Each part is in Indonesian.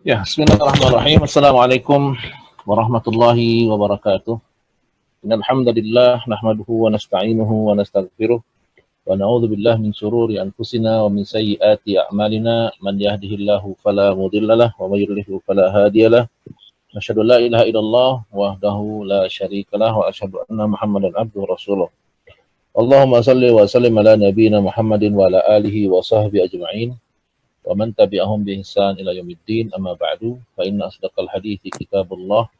Ya, bismillahirrahmanirrahim. Assalamualaikum warahmatullahi wabarakatuh. Innal hamdalillah nahmaduhu wa nasta'inuhu wa nastaghfiruh wa na'udzu billahi min shururi anfusina wa min sayyiati a'malina. Man yahdihillahu fala mudhillalah wa may yudlil fala hadiyalah. Asyhadu an la ilaha illallah wahdahu la syarikalah wa asyhadu anna Muhammadan abduhu rasuluh. Allahumma salli wa sallim ala nabiyyina Muhammadin wa ala alihi wa sahbihi ajma'in. ومن تبعهم بإحسان إلى يوم الدين أما بعد فإن أصدق الحديث كتاب الله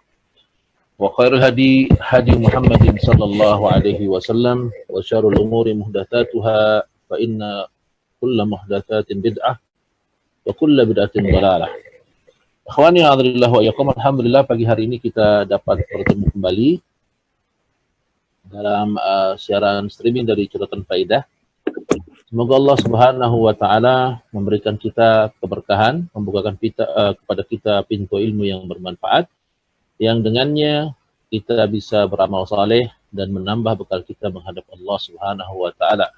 وخير الهدي هدي محمد صلى الله عليه وسلم وشر الأمور محدثاتها فإن كل محدثات بدعة وكل بدعة ضلالة. Akhwani a'adzubillah wa iyyakum. Alhamdulillah pagi hari ini kita dapat bertemu kembali dalam siaran streaming dari Catatan Faidah. Semoga Allah Subhanahu wa taala memberikan kita keberkahan, membukakan kepada kita pintu ilmu yang bermanfaat, yang dengannya kita bisa beramal saleh dan menambah bekal kita menghadap Allah Subhanahu wa taala.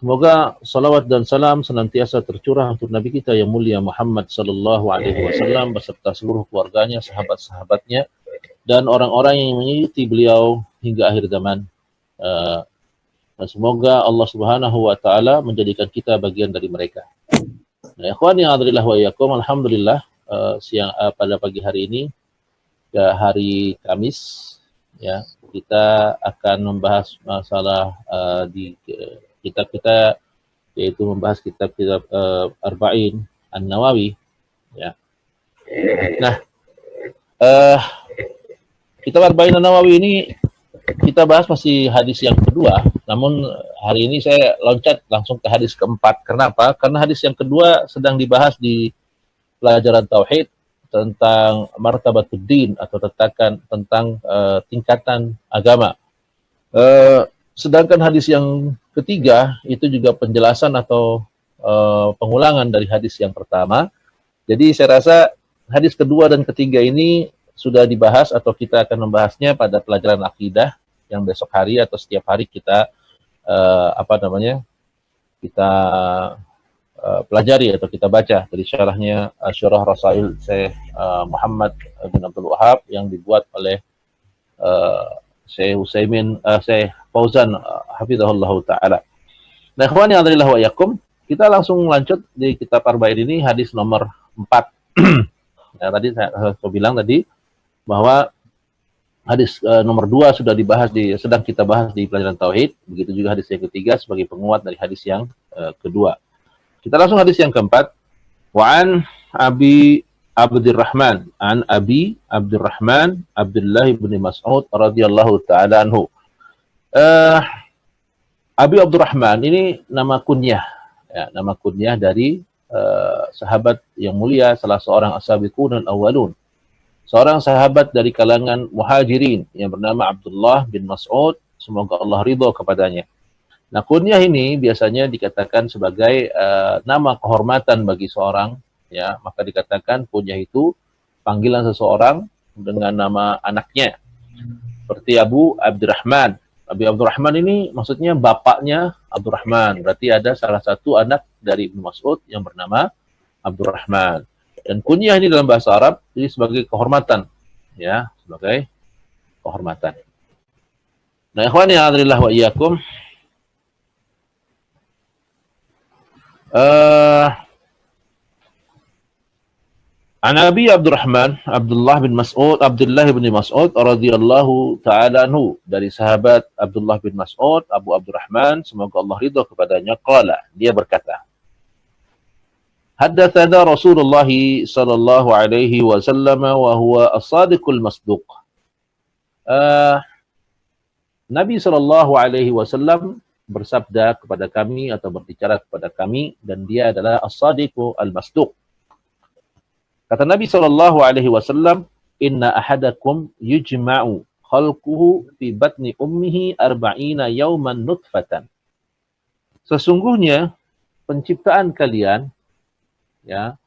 Semoga salawat dan salam senantiasa tercurah untuk Nabi kita yang mulia Muhammad sallallahu alaihi wasallam beserta seluruh keluarganya, sahabat-sahabatnya dan orang-orang yang mengikuti beliau hingga akhir zaman. Dan semoga Allah Subhanahu wa taala menjadikan kita bagian dari mereka. Nah, ikhwan yang a'adzalillah wa iyyakum, alhamdulillah pada pagi hari ini hari Kamis ya, kita akan membahas masalah di kitab kita, yaitu membahas kitab-kitab Arba'in An-Nawawi ya. Nah, kitab Arba'in An-Nawawi ini kita bahas masih hadis yang kedua, namun hari ini saya loncat langsung ke hadis keempat. Kenapa? Karena hadis yang kedua sedang dibahas di pelajaran tauhid tentang martabatuddin atau tentang tingkatan agama. Sedangkan hadis yang ketiga itu juga penjelasan atau pengulangan dari hadis yang pertama. Jadi saya rasa hadis kedua dan ketiga ini sudah dibahas atau kita akan membahasnya pada pelajaran akidah yang besok hari atau setiap hari kita kita pelajari atau kita baca dari syarahnya Syarah Rasail Syekh Muhammad bin Abdul Wahab yang dibuat oleh Syekh Syekh Fauzan hafizahullah taala. Nah, ikhwani a'adzalillah wa iyyakum, kita langsung lanjut di kitab Arba'in ini hadis nomor 4. Nah, tadi saya bilang tadi bahwa hadis nomor 2 sudah dibahas sedang kita bahas di pelajaran tauhid, begitu juga hadis yang ketiga sebagai penguat dari hadis yang kedua. Kita langsung hadis yang keempat. Wa an Abi Abdurrahman Abdullah bin Mas'ud radhiyallahu taala anhu. Abi Abdurrahman ini nama kunyah ya, nama kunyah dari sahabat yang mulia, salah seorang as-sabiqun al-awwalun, seorang sahabat dari kalangan muhajirin yang bernama Abdullah bin Mas'ud, semoga Allah ridho kepadanya. Nah, kunyah ini biasanya dikatakan sebagai nama kehormatan bagi seorang, ya, maka dikatakan kunyah itu panggilan seseorang dengan nama anaknya. Seperti Abu Abdurrahman. Abu Abdurrahman ini maksudnya bapaknya Abdurrahman. Berarti ada salah satu anak dari Ibnu Mas'ud yang bernama Abdurrahman. Dan kunyah ini dalam bahasa Arab ini sebagai kehormatan, ya, sebagai kehormatan. Nah, ikhwani a'adzalillah wa iyyakum, an Abi Abdurrahman Abdullah bin Mas'ud radhiyallahu taala anhu, dari sahabat Abdullah bin Mas'ud Abu Abdurrahman, semoga Allah ridha kepadanya, qala, dia berkata, Haddatsana Rasulullah sallallahu alaihi wasallam wa huwa as-sadiqul masduq. Nabi sallallahu alaihi wasallam bersabda kepada kami atau berbicara kepada kami, dan dia adalah as-sadiqul masduq. Kata Nabi sallallahu alaihi wasallam, "Inna ahadakum yujma'u khalquhu fi batni ummihi arba'ina yawman nutfatan." Sesungguhnya penciptaan kalian, ya.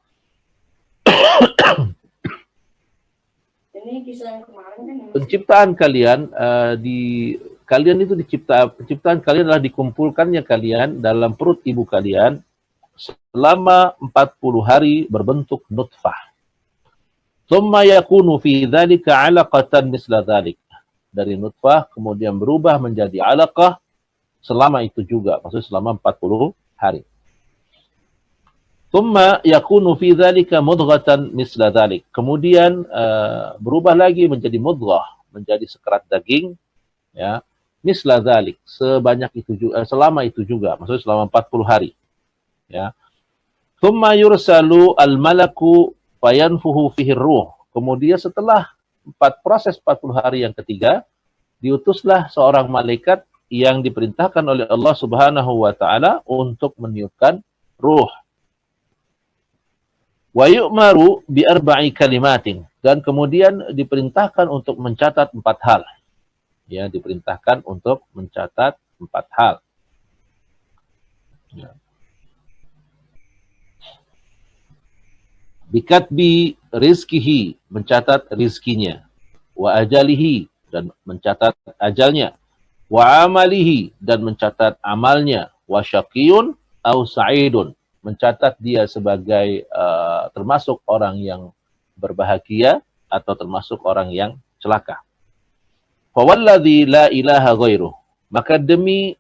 Ini kisah yang kemarin kan. Penciptaan kalian penciptaan kalian adalah dikumpulkannya kalian dalam perut ibu kalian selama 40 hari berbentuk nutfah. Thumma yakunu fi dzalika 'alaqatan misla dzalik. Dari nutfah kemudian berubah menjadi 'alaqah selama itu juga, maksudnya selama 40 hari. Thumma yakunu fi dzalika mudghatan misla dzalik. Kemudian berubah lagi menjadi mudghah, menjadi sekerat daging, ya. Misla dzalik, sebanyak itu juga, selama itu juga, maksudnya selama 40 hari. Ya. Thumma yursalu al-malaku fayanfuhu fihi ruh. Kemudian setelah proses 40 hari yang ketiga, diutuslah seorang malaikat yang diperintahkan oleh Allah Subhanahu wa taala untuk meniupkan ruh. Wa yu'maru bi arba'i kalimatin, dan kemudian diperintahkan untuk mencatat 4 hal. Ya, diperintahkan untuk mencatat 4 hal. Ya. Bikatbi rizkihi, mencatat rizkinya. Wa ajalihi, dan mencatat ajalnya. Wa amalihi, dan mencatat amalnya. Wa syaqiyun au sa'idun, mencatat dia sebagai termasuk orang yang berbahagia atau termasuk orang yang celaka. Fawalladzi la ilaha ghairuh, maka demi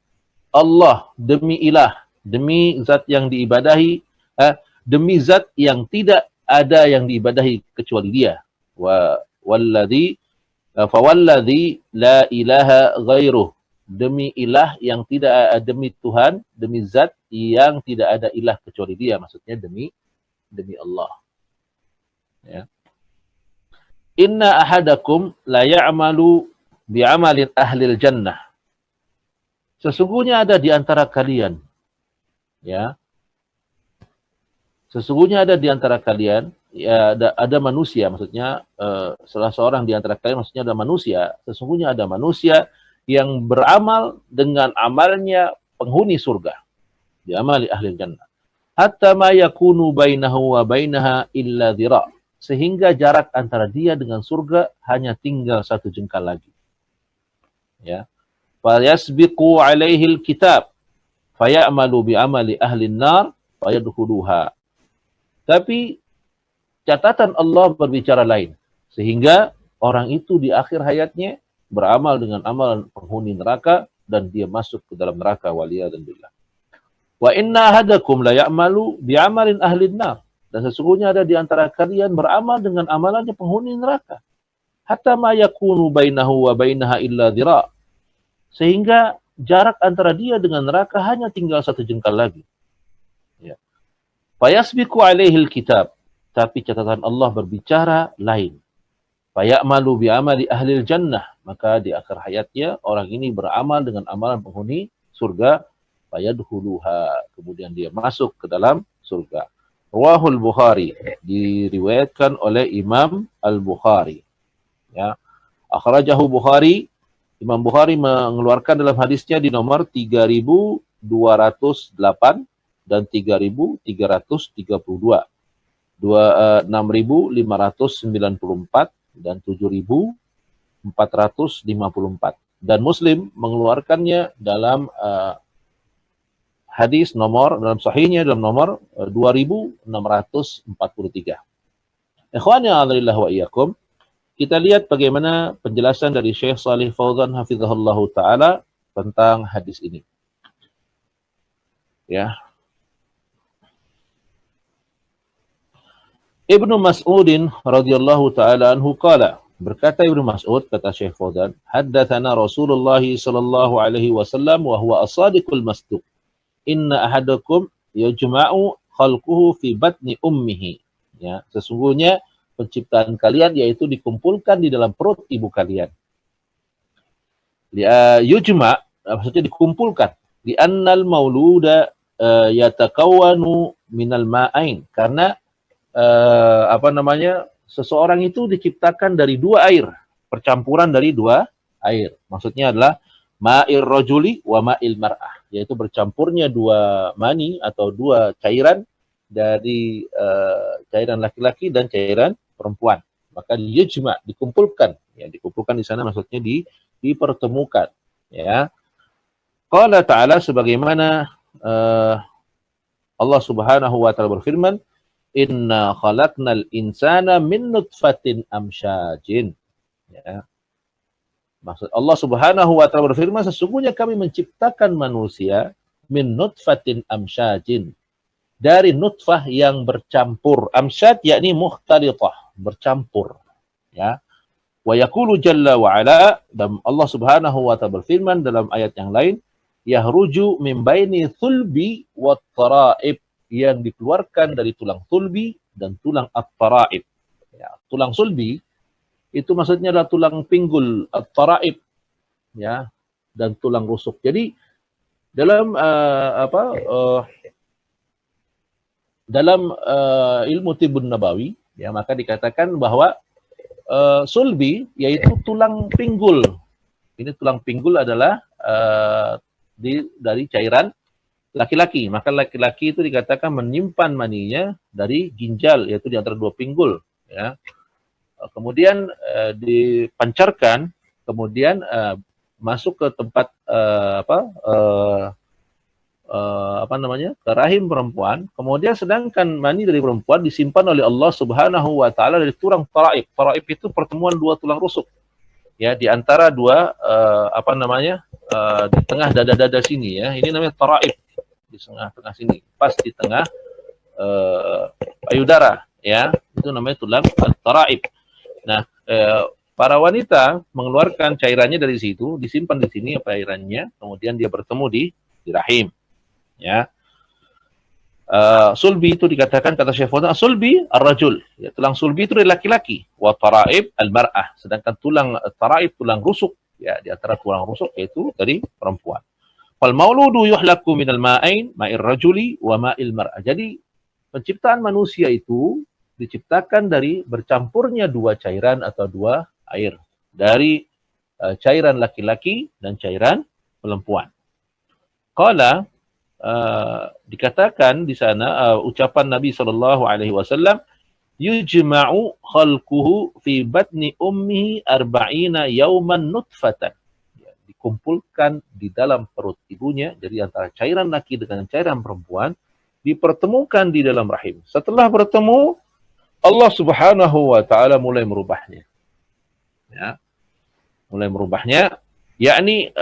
Allah, demi ilah, demi zat yang diibadahi, demi zat yang tidak ada yang diibadahi kecuali dia. Fawalladzi la ilaha ghairuh, demi ilah yang tidak, demi Tuhan, demi zat yang tidak ada ilah kecuali dia, maksudnya demi Allah. Ya. Inna ahadakum la ya'malu bi'amalin ahlil jannah. Sesungguhnya ada di antara kalian, ya. Sesungguhnya ada di antara kalian, ya, ada manusia, maksudnya salah seorang di antara kalian, maksudnya ada manusia. Sesungguhnya ada manusia yang beramal dengan amalnya penghuni surga. Di amali ahli jannah. Hatta ma yakunu bainahu wa bainaha illa dhira'. Sehingga jarak antara dia dengan surga hanya tinggal 1 jengkal lagi. Ya. Fayasbiqu alaihi alkitab fayamalu bi amali ahli an-nar fayadkhuluha. Tapi catatan Allah berbicara lain, sehingga orang itu di akhir hayatnya beramal dengan amalan penghuni neraka dan dia masuk ke dalam neraka, waliyadzubillah. Wa inna ahadakum la ya'malu bi amalin ahli an-nar, dan sesungguhnya ada di antara kalian beramal dengan amalannya penghuni neraka. Hatta ma yakunu bainahu wa bainaha illa dhira', sehingga jarak antara dia dengan neraka hanya tinggal 1 jengkal lagi. Ya. Fayasbiqu alaihil kitab, tapi catatan Allah berbicara lain. Fayamalu bi amali ahlil jannah, maka di akhir hayatnya orang ini beramal dengan amalan penghuni surga. Fayadkhuluha, kemudian dia masuk ke dalam surga. Rawahul Bukhari, diriwayatkan oleh Imam Al-Bukhari. Ya. Akhrajahu Bukhari, Imam Bukhari mengeluarkan dalam hadisnya di nomor 3208 dan 3332, 6594 dan 7454. Dan Muslim mengeluarkannya dalam hadis nomor, dalam sahihnya dalam nomor 2643. Ikhwani a'adhalillah wa iyyakum, kita lihat bagaimana penjelasan dari Syekh Shalih Fauzan hafizahullahu ta'ala tentang hadis ini. Ya. Ibnu Mas'udin radhiyallahu ta'ala anhu qala, berkata Ibnu Mas'ud, kata Syekh Fauzan, haddatsana Rasulullah sallallahu alaihi wasallam wa huwa as-sadiqul masduq. Inna ahadakum yajma'u khalquhu fi batni ummihi. Ya, sesungguhnya penciptaan kalian yaitu dikumpulkan di dalam perut ibu kalian. Yujma', maksudnya dikumpulkan. Di annal mauluda yatakawwanu minal ma'ain, karena seseorang itu diciptakan dari 2 air, percampuran dari 2 air. Maksudnya adalah ma'ir rajuli wa ma'il mar'ah, yaitu bercampurnya 2 mani atau 2 cairan dari cairan laki-laki dan cairan perempuan. Maka yujma', dikumpulkan. Ya, dikumpulkan di sana maksudnya dipertemukan. Ya. Qala ta'ala, sebagaimana Allah Subhanahu wa taala berfirman, "Inna khalaqnal insana min nutfatin amsyajin." Ya. Maksud Allah Subhanahu wa taala berfirman, sesungguhnya kami menciptakan manusia min nutfatin amsyajin, dari nutfah yang bercampur. Amsyad yakni mukhtalithah, bercampur. Ya. Wa yaqulu jalla wa ala, dan Allah Subhanahu wa taala berfirman dalam ayat yang lain, yahruju min baini thulbi wat taraib, yang dikeluarkan dari tulang sulbi dan tulang at-taraib. Ya, tulang sulbi itu maksudnya adalah tulang pinggul, at-taraib, ya, dan tulang rusuk. Jadi dalam ilmu Tibbun Nabawi, ya, maka dikatakan bahwa sulbi yaitu tulang pinggul. Ini tulang pinggul adalah dari cairan laki-laki. Maka laki-laki itu dikatakan menyimpan maninya dari ginjal, yaitu di antara dua pinggul. Ya. Kemudian dipancarkan, kemudian masuk ke tempat ke rahim perempuan. Kemudian sedangkan mani dari perempuan disimpan oleh Allah Subhanahu wa taala dari tulang taraib. Taraib itu pertemuan dua tulang rusuk. Ya, di antara dua di tengah dada-dada sini, ya. Ini namanya taraib. Di tengah sini, pas di tengah payudara, ya. Itu namanya tulang taraib. Nah, para wanita mengeluarkan cairannya dari situ, disimpan di sini cairannya, kemudian dia bertemu di rahim. Ya, sulbi itu dikatakan, kata Syekh Fauzan, sulbi ar-rajul, ya, tulang sulbi itu dari laki-laki, wa taraib al-mar'ah, sedangkan tulang taraib, tulang rusuk, ya, di antara tulang rusuk yaitu dari perempuan. Fal mauludu yuhlaku minal ma'ain, ma'ir rajuli wa ma'il mar'ah. Jadi penciptaan manusia itu diciptakan dari bercampurnya dua cairan atau dua air, dari cairan laki-laki dan cairan perempuan. Qala, dikatakan di sana ucapan Nabi SAW, yujma'u khalquhu fi batni ummihi arba'ina yawman nutfatan. Ya, dikumpulkan di dalam perut ibunya, jadi antara cairan laki dengan cairan perempuan dipertemukan di dalam rahim. Setelah bertemu, Allah Subhanahu wa taala mulai merubahnya. Ya. Mulai merubahnya, yakni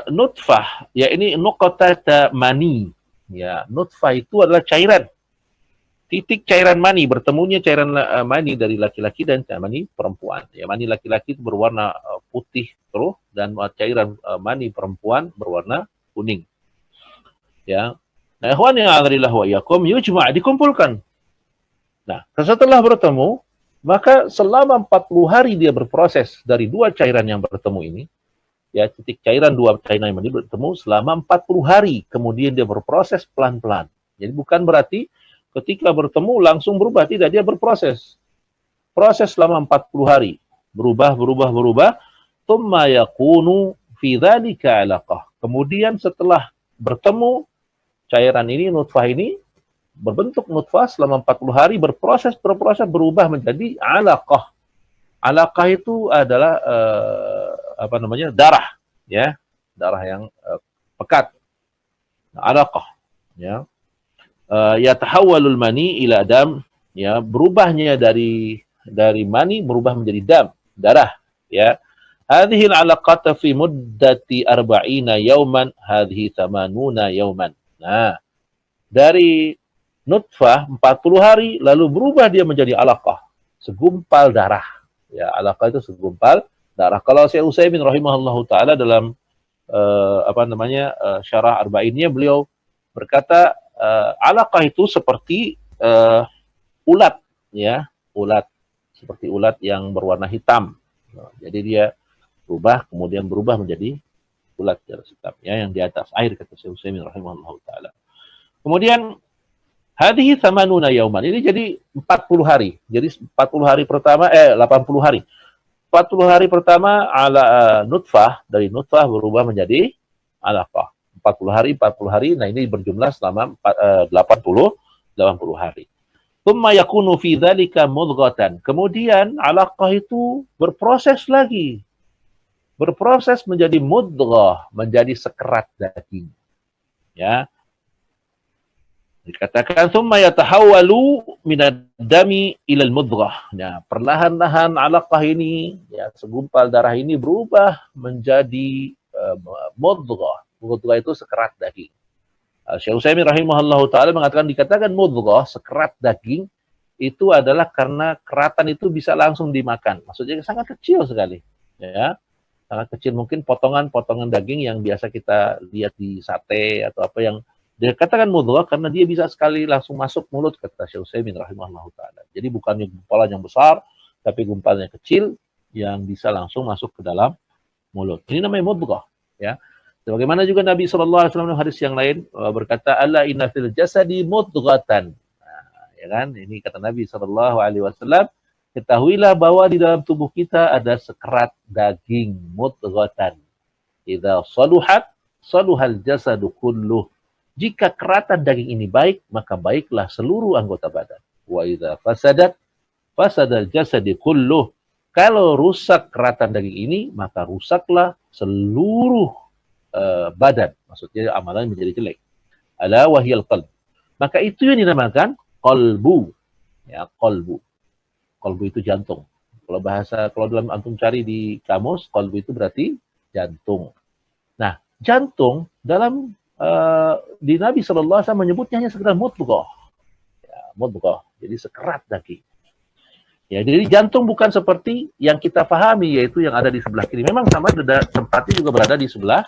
nutfah, yakni nuqtata mani. Ya, nutfah itu adalah cairan. Titik cairan mani, bertemunya cairan mani dari laki-laki dan mani perempuan. Ya, mani laki-laki itu berwarna putih keruh, dan cairan mani perempuan berwarna kuning. Ya. Nah, ikhwan yang a'adzalillah wa iyyakum, yujma', dikumpulkan. Nah, setelah bertemu, maka selama 40 hari dia berproses dari dua cairan yang bertemu ini. Ya, titik cairan dua cairan yang bertemu selama 40 hari. Kemudian dia berproses pelan-pelan. Jadi bukan berarti ketika bertemu langsung berubah. Tidak, dia berproses. Proses selama 40 hari. Berubah. Tsumma yakunu fi dzalika 'alaqah. Kemudian setelah bertemu, cairan ini, nutfah ini, berbentuk nutfah selama 40 hari, berproses berubah menjadi 'alaqah. 'Alaqah itu adalah darah, ya, darah yang pekat. 'Alaqah, ya. Yatahawwalul mani ila dam, ya, berubahnya dari mani berubah menjadi dam, darah, ya. Hadhihi al-'alaqata fi muddati 40 yawman, hadhihi 80 yawman. Nah, dari nutfah 40 hari lalu berubah dia menjadi 'alaqah, segumpal darah. Ya, 'alaqah itu segumpal darah. Kalau Syekh Utsaimin rahimahullahu taala dalam syarah arba'innya, beliau berkata 'alaqah itu seperti ulat, ya, ulat, seperti ulat yang berwarna hitam. Jadi dia kemudian berubah menjadi ulat hitam, ya, yang di atas air, kata Syekh Utsaimin rahimahullahu taala. Kemudian hadhihi 80 yauman, ini jadi 40 hari. Jadi 40 hari pertama 80 hari. 40 hari pertama ala nutfah, dari nutfah berubah menjadi 'alaqah. 40 hari. Nah, ini berjumlah selama 80 hari. Tsumma yakunu fi dzalika mudghatan. Kemudian 'alaqah itu berproses lagi. Berproses menjadi mudghah, menjadi sekerat daging. Ya. Dikatakan thumma yatahawwalu minad dami ilal mudghah. Nah, perlahan-lahan alaqah ini, ya, segumpal darah ini berubah menjadi mudghah. Mudghah itu sekerat daging. Syekh Utsaimin rahimahullahu taala mengatakan, dikatakan mudghah, sekerat daging, itu adalah karena keratan itu bisa langsung dimakan. Maksudnya sangat kecil sekali, ya. Sangat kecil, mungkin potongan-potongan daging yang biasa kita lihat di sate atau apa, yang dia katakan mudghah karena dia bisa sekali langsung masuk mulut, kata Syekh Utsaimin rahimahullahu taala. Jadi bukannya gumpalan yang besar, tapi gumpalan yang kecil yang bisa langsung masuk ke dalam mulut. Ini namanya mudghah, ya. Sebagaimana juga Nabi SAW dalam hadis yang lain berkata, "Ala inna fil jasadi mudghatan." Nah, ya kan? Ini kata Nabi SAW, ketahuilah bahwa di dalam tubuh kita ada sekerat daging, mudghatan. Idza saluhat saluhal jasadu kulluh. Jika keratan daging ini baik, maka baiklah seluruh anggota badan. Wa idza fasadat fasadal jasadi kulluh. Kalau rusak keratan daging ini, maka rusaklah seluruh badan. Maksudnya amalan menjadi jelek. Ala wahyal qalb. Maka itu yang dinamakan qalbu. Ya, qalbu. Qalbu itu jantung. Kalau dalam antum cari di kamus, qalbu itu berarti jantung. Nah, jantung dalam di Nabi SAW menyebutnya hanya sekedar mudghah. Ya, mudghah. Jadi sekerat daging. Ya, jadi jantung bukan seperti yang kita pahami, yaitu yang ada di sebelah kiri. Memang sama, tempatnya juga berada di sebelah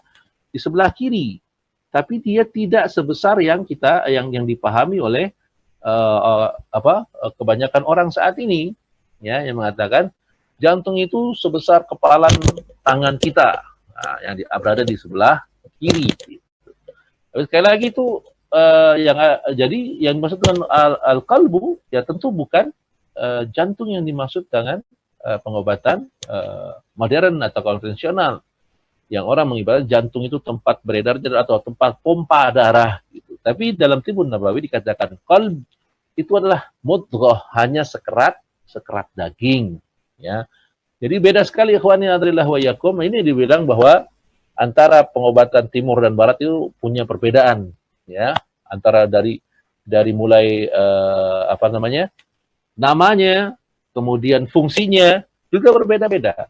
kiri. Tapi dia tidak sebesar yang dipahami oleh kebanyakan orang saat ini, ya, yang mengatakan jantung itu sebesar kepalan tangan kita, yang berada di sebelah kiri. Tapi sekali lagi itu jadi yang dimaksud dengan al-qalbu, ya tentu bukan jantung yang dimaksud dengan pengobatan modern atau konvensional, yang orang mengibaratkan jantung itu tempat beredar atau tempat pompa darah gitu. Tapi dalam Tibbun Nabawi dikatakan qalb itu adalah mudghah, hanya sekerat daging, ya. Jadi beda sekali ikhwani adrillah wa yakum. Ini dibilang bahwa antara pengobatan timur dan barat itu punya perbedaan, ya. Antara dari mulai namanya, kemudian fungsinya juga berbeda-beda.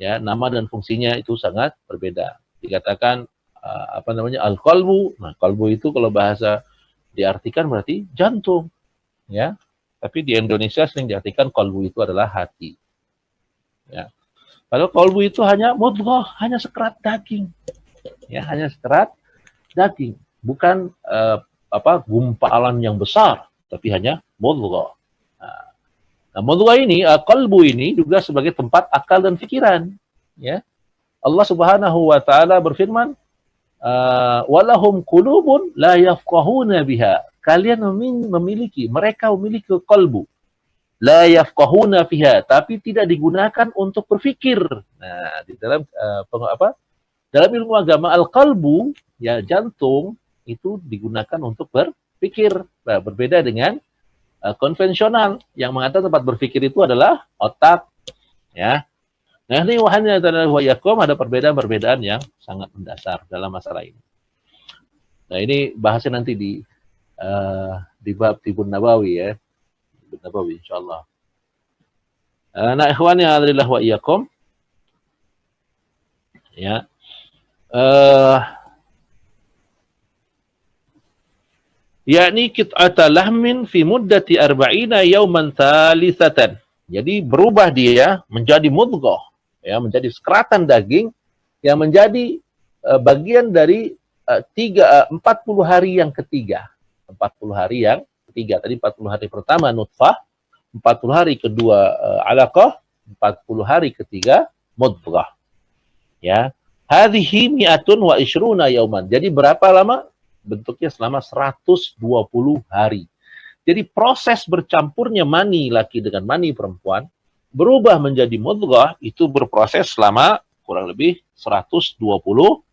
Ya, nama dan fungsinya itu sangat berbeda. Dikatakan al-qalbu. Nah, qalbu itu kalau bahasa diartikan berarti jantung, ya. Tapi di Indonesia sering diartikan qalbu itu adalah hati. Ya. Padahal qalbu itu hanya mudghah, hanya sekerat daging. Ya, hanya sekerat daging, bukan gumpalan yang besar, tapi hanya mudghah. Nah, mudghah ini, qalbu ini juga sebagai tempat akal dan pikiran, ya. Allah Subhanahu wa taala berfirman, walahum qulubun la yafqahuna biha. Kalian mereka memiliki qalbu, la yafqahuna fiha, tapi tidak digunakan untuk berpikir. Nah, di dalam dalam ilmu agama, al-qalbu, ya, jantung itu digunakan untuk berpikir. Nah, berbeda dengan konvensional yang mengatakan tempat berpikir itu adalah otak, ya. Nah, ini wahana wa yakum, ada perbedaan yang sangat mendasar dalam masalah ini. Nah, ini bahasnya nanti di bab Tibbun Nabawi, ya. Tibbun Nabawi insyaallah. Nah, ikhwani adrillah wa yakum, ya. Yakni qit'ata lahmin fi muddati 40 yawman thalithatan. Jadi berubah dia menjadi mudghah, ya, menjadi sekeratan daging yang menjadi bagian dari 40 hari yang ketiga. 40 hari yang ketiga. Tadi 40 hari pertama nutfah, 40 hari kedua alaqah, 40 hari ketiga mudghah. Ya. Hadhihi mi'atun wa ishruna yawman. Jadi berapa lama? Bentuknya selama 120 hari. Jadi proses bercampurnya mani laki dengan mani perempuan berubah menjadi mudghah itu berproses selama kurang lebih 120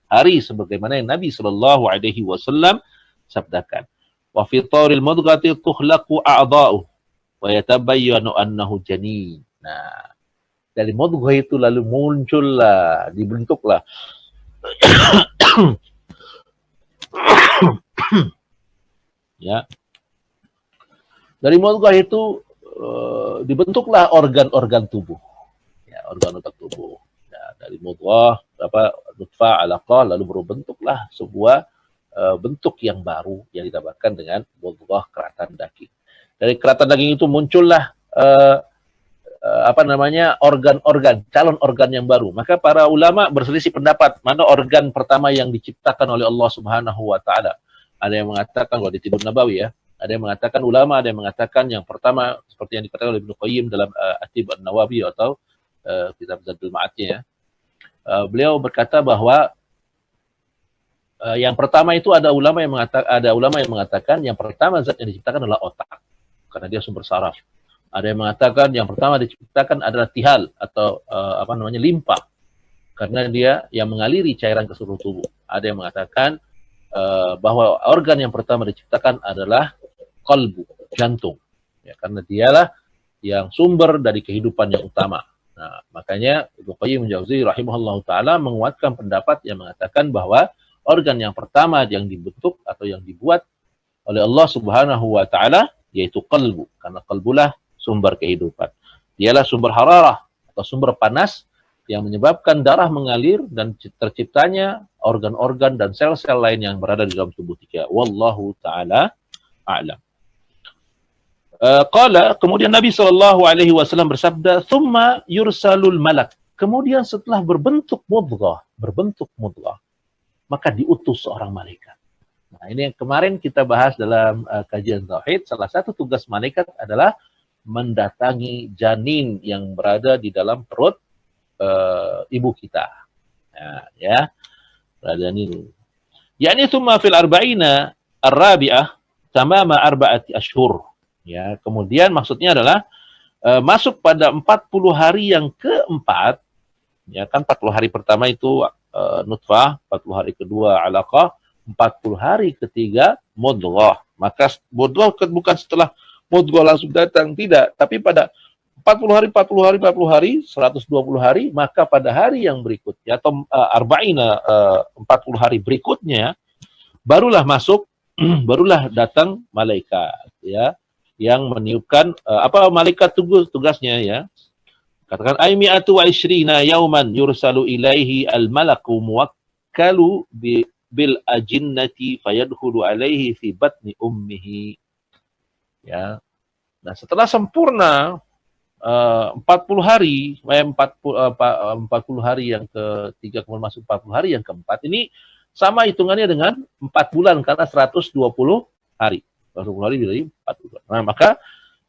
hari, sebagaimana yang Nabi Shallallahu Alaihi Wasallam sabdakan. Wa fi taril mudghati tukhlaqu a'dha'u wa yatabayyanu annahu janin. Nah, dari mudghah itu lalu muncullah, dibentuklah Ya, dari mudghah itu dibentuklah organ-organ tubuh. Ya, organ-organ tubuh. Ya, dari mudghah, nutfah, alaqah, lalu berbentuklah sebuah bentuk yang baru yang didapatkan dengan mudghah keratan daging. Dari keratan daging itu muncullah organ-organ, calon organ yang baru. Maka para ulama berselisih pendapat mana organ pertama yang diciptakan oleh Allah Subhanahu wa taala. Ada yang mengatakan di Tidur Nabawi ya, ada yang mengatakan ulama, ada yang mengatakan yang pertama seperti yang dikatakan oleh Ibnu Qayyim dalam At-Tib An-Nawawi atau kitab Zadul Ma'adnya ya. Beliau berkata bahwa yang pertama itu ada ulama yang mengatakan yang pertama zat yang diciptakan adalah otak karena dia sumber saraf. Ada yang mengatakan yang pertama diciptakan adalah tihal atau limpa karena dia yang mengaliri cairan ke seluruh tubuh. Ada yang mengatakan bahwa organ yang pertama diciptakan adalah qalbu, jantung. Ya, karena dialah yang sumber dari kehidupan yang utama. Nah, makanya Ibnu Qayyim Al-Jauziyah rahimahullahu taala menguatkan pendapat yang mengatakan bahwa organ yang pertama yang dibentuk atau yang dibuat oleh Allah Subhanahu wa taala yaitu qalbu, karena qalbulah sumber kehidupan. Dialah sumber hararah atau sumber panas yang menyebabkan darah mengalir dan terciptanya organ-organ dan sel-sel lain yang berada di dalam tubuh kita. Wallahu taala a'lam. Kemudian Nabi SAW bersabda, "Tsumma yursalul malak." Kemudian setelah berbentuk mudghah, maka diutus seorang malaikat. Nah, ini yang kemarin kita bahas dalam kajian tauhid. Salah satu tugas malaikat adalah mendatangi janin yang berada di dalam perut ibu kita. Nah, ya, janin. Yani tsumma fil arba'ina ar-rabi'ah tamama arba'ati ashhur. Ya, kemudian maksudnya adalah masuk pada 40 hari yang keempat, ya kan 40 hari pertama itu nutfah, 40 hari kedua alaqah, 40 hari ketiga mudghah. Maka mudghah bukan setelah mudghah langsung datang, tidak, tapi pada 40 hari, 120 hari, maka pada hari yang berikutnya atau arba'ina 40 hari berikutnya barulah masuk barulah datang malaikat ya yang meniupkan malaikat tugasnya ya. Katakan aimi'atu wa ishrina yauman yursalu ilaihi al-malaku muwakkalu bil ajinnati fayadkhulu alaihi fi batni ummihi. Ya. Nah, setelah sempurna 40 hari, 40 hari yang ketiga kemudian masuk 40 hari yang keempat, ini sama hitungannya dengan 4 bulan karena 120 hari. 120 hari dari 40 bulan. Nah, maka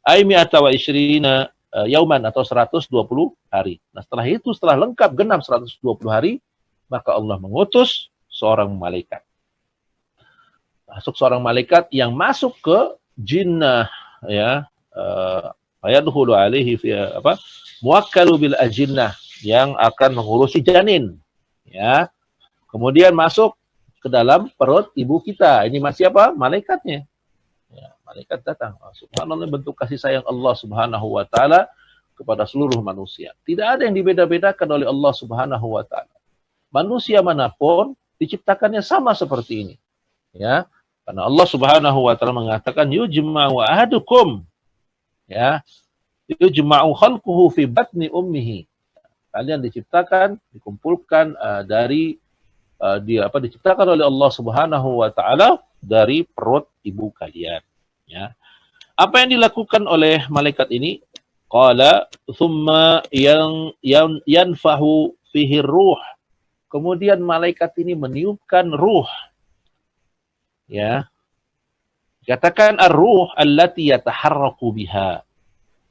aimi'ata wa ishrina yauman atau 120 hari. Nah, setelah itu, setelah lengkap genap 120 hari, maka Allah mengutus seorang malaikat. Masuk seorang malaikat yang masuk ke jinnah ya, ayadkhulu alaihi fi muwakkalu bil ajinnah yang akan mengurusi janin ya. Kemudian masuk ke dalam perut ibu kita. Ini masih malaikatnya. Ya, malaikat datang. Subhanallah, bentuk kasih sayang Allah Subhanahu wa taala kepada seluruh manusia. Tidak ada yang dibeda-bedakan oleh Allah Subhanahu wa taala. Manusia manapun diciptakannya sama seperti ini. Ya. Karena Allah Subhanahu wa taala mengatakan yujma'u ahadukum ya. Yujma'u khalquhu fi batni ummihi. Kalian diciptakan, dikumpulkan diciptakan oleh Allah Subhanahu wa taala dari perut ibu kalian ya. Apa yang dilakukan oleh malaikat ini? Qala thumma yanfahu fihi ruh. Kemudian malaikat ini meniupkan ruh ya. Katakan ar-ruh allati yataharraku biha.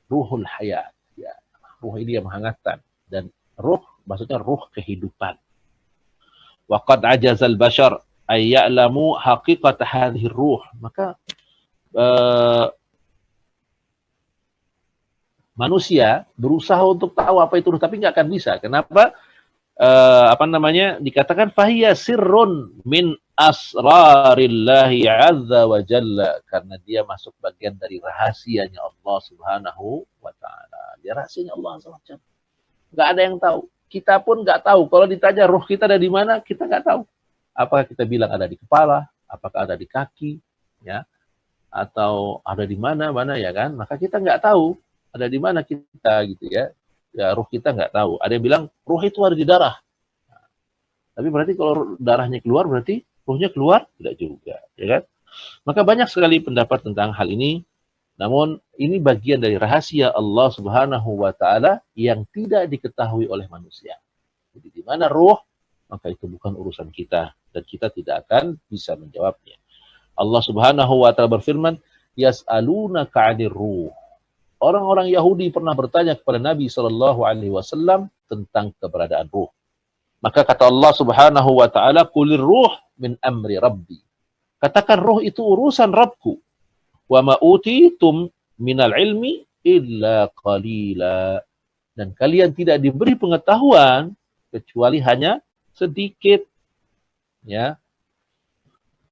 Ruhul hayat ya. Ruh ini yang menghangatkan, dan ruh maksudnya ruh kehidupan. Wa qad ajazal bashar ay ya'lamu haqiqat hadhihi ruh. Maka manusia berusaha untuk tahu apa itu ruh, tapi nggak akan bisa. Kenapa? Dikatakan fahiya sirrun min asrarillahi azza wa jalla, karena dia masuk bagian dari rahasianya Allah Subhanahu wa taala. Dia rahasianya Allah Subhanahu wa taala. Enggak ada yang tahu. Kita pun enggak tahu. Kalau ditanya ruh kita ada di mana, kita enggak tahu. Apakah kita bilang ada di kepala, apakah ada di kaki, ya. atau ada di mana ya kan, maka kita nggak tahu ada di mana kita gitu ya. Ya ruh kita nggak tahu. Ada yang bilang ruh itu ada di darah. Tapi berarti kalau darahnya keluar berarti ruhnya keluar? Tidak juga, ya kan? Maka banyak sekali pendapat tentang hal ini. Namun ini bagian dari rahasia Allah Subhanahu wa taala yang tidak diketahui oleh manusia. Jadi di mana ruh, maka itu bukan urusan kita dan kita tidak akan bisa menjawabnya. Allah Subhanahu wa taala berfirman, "Yas'alunaka 'anir ruh." Orang-orang Yahudi pernah bertanya kepada Nabi sallallahu alaihi wasallam tentang keberadaan ruh. Maka kata Allah Subhanahu wa taala, "Qulir ruh min amri rabbi." Katakan ruh itu urusan Rabbku. Wa ma utitum minal ilmi illa qalila. Dan kalian tidak diberi pengetahuan kecuali hanya sedikit. Ya.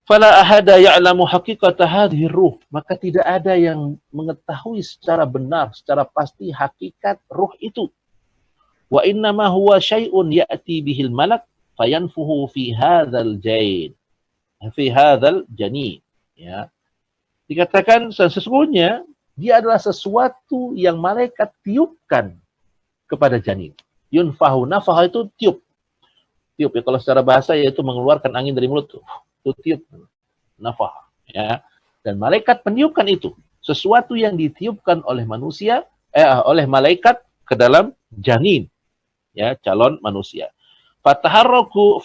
Fala ahada ya'lamu haqiqata hadhihi ruh. Maka tidak ada yang mengetahui secara benar, secara pasti hakikat ruh itu. Wa innama huwa syai'un ya'ti bihil malak fayanfuhu fi hadzal jain. Fi hadzal janin. Ya. Dikatakan sesungguhnya dia adalah sesuatu yang malaikat tiupkan kepada janin. Yunfahu, nafah itu tiup. Tiup ya, kalau secara bahasa yaitu mengeluarkan angin dari mulut tuh. Itu tiup. Nafah, ya. Dan malaikat meniupkan itu. Sesuatu yang ditiupkan oleh manusia, oleh malaikat ke dalam janin. Ya, calon manusia. Fataharraku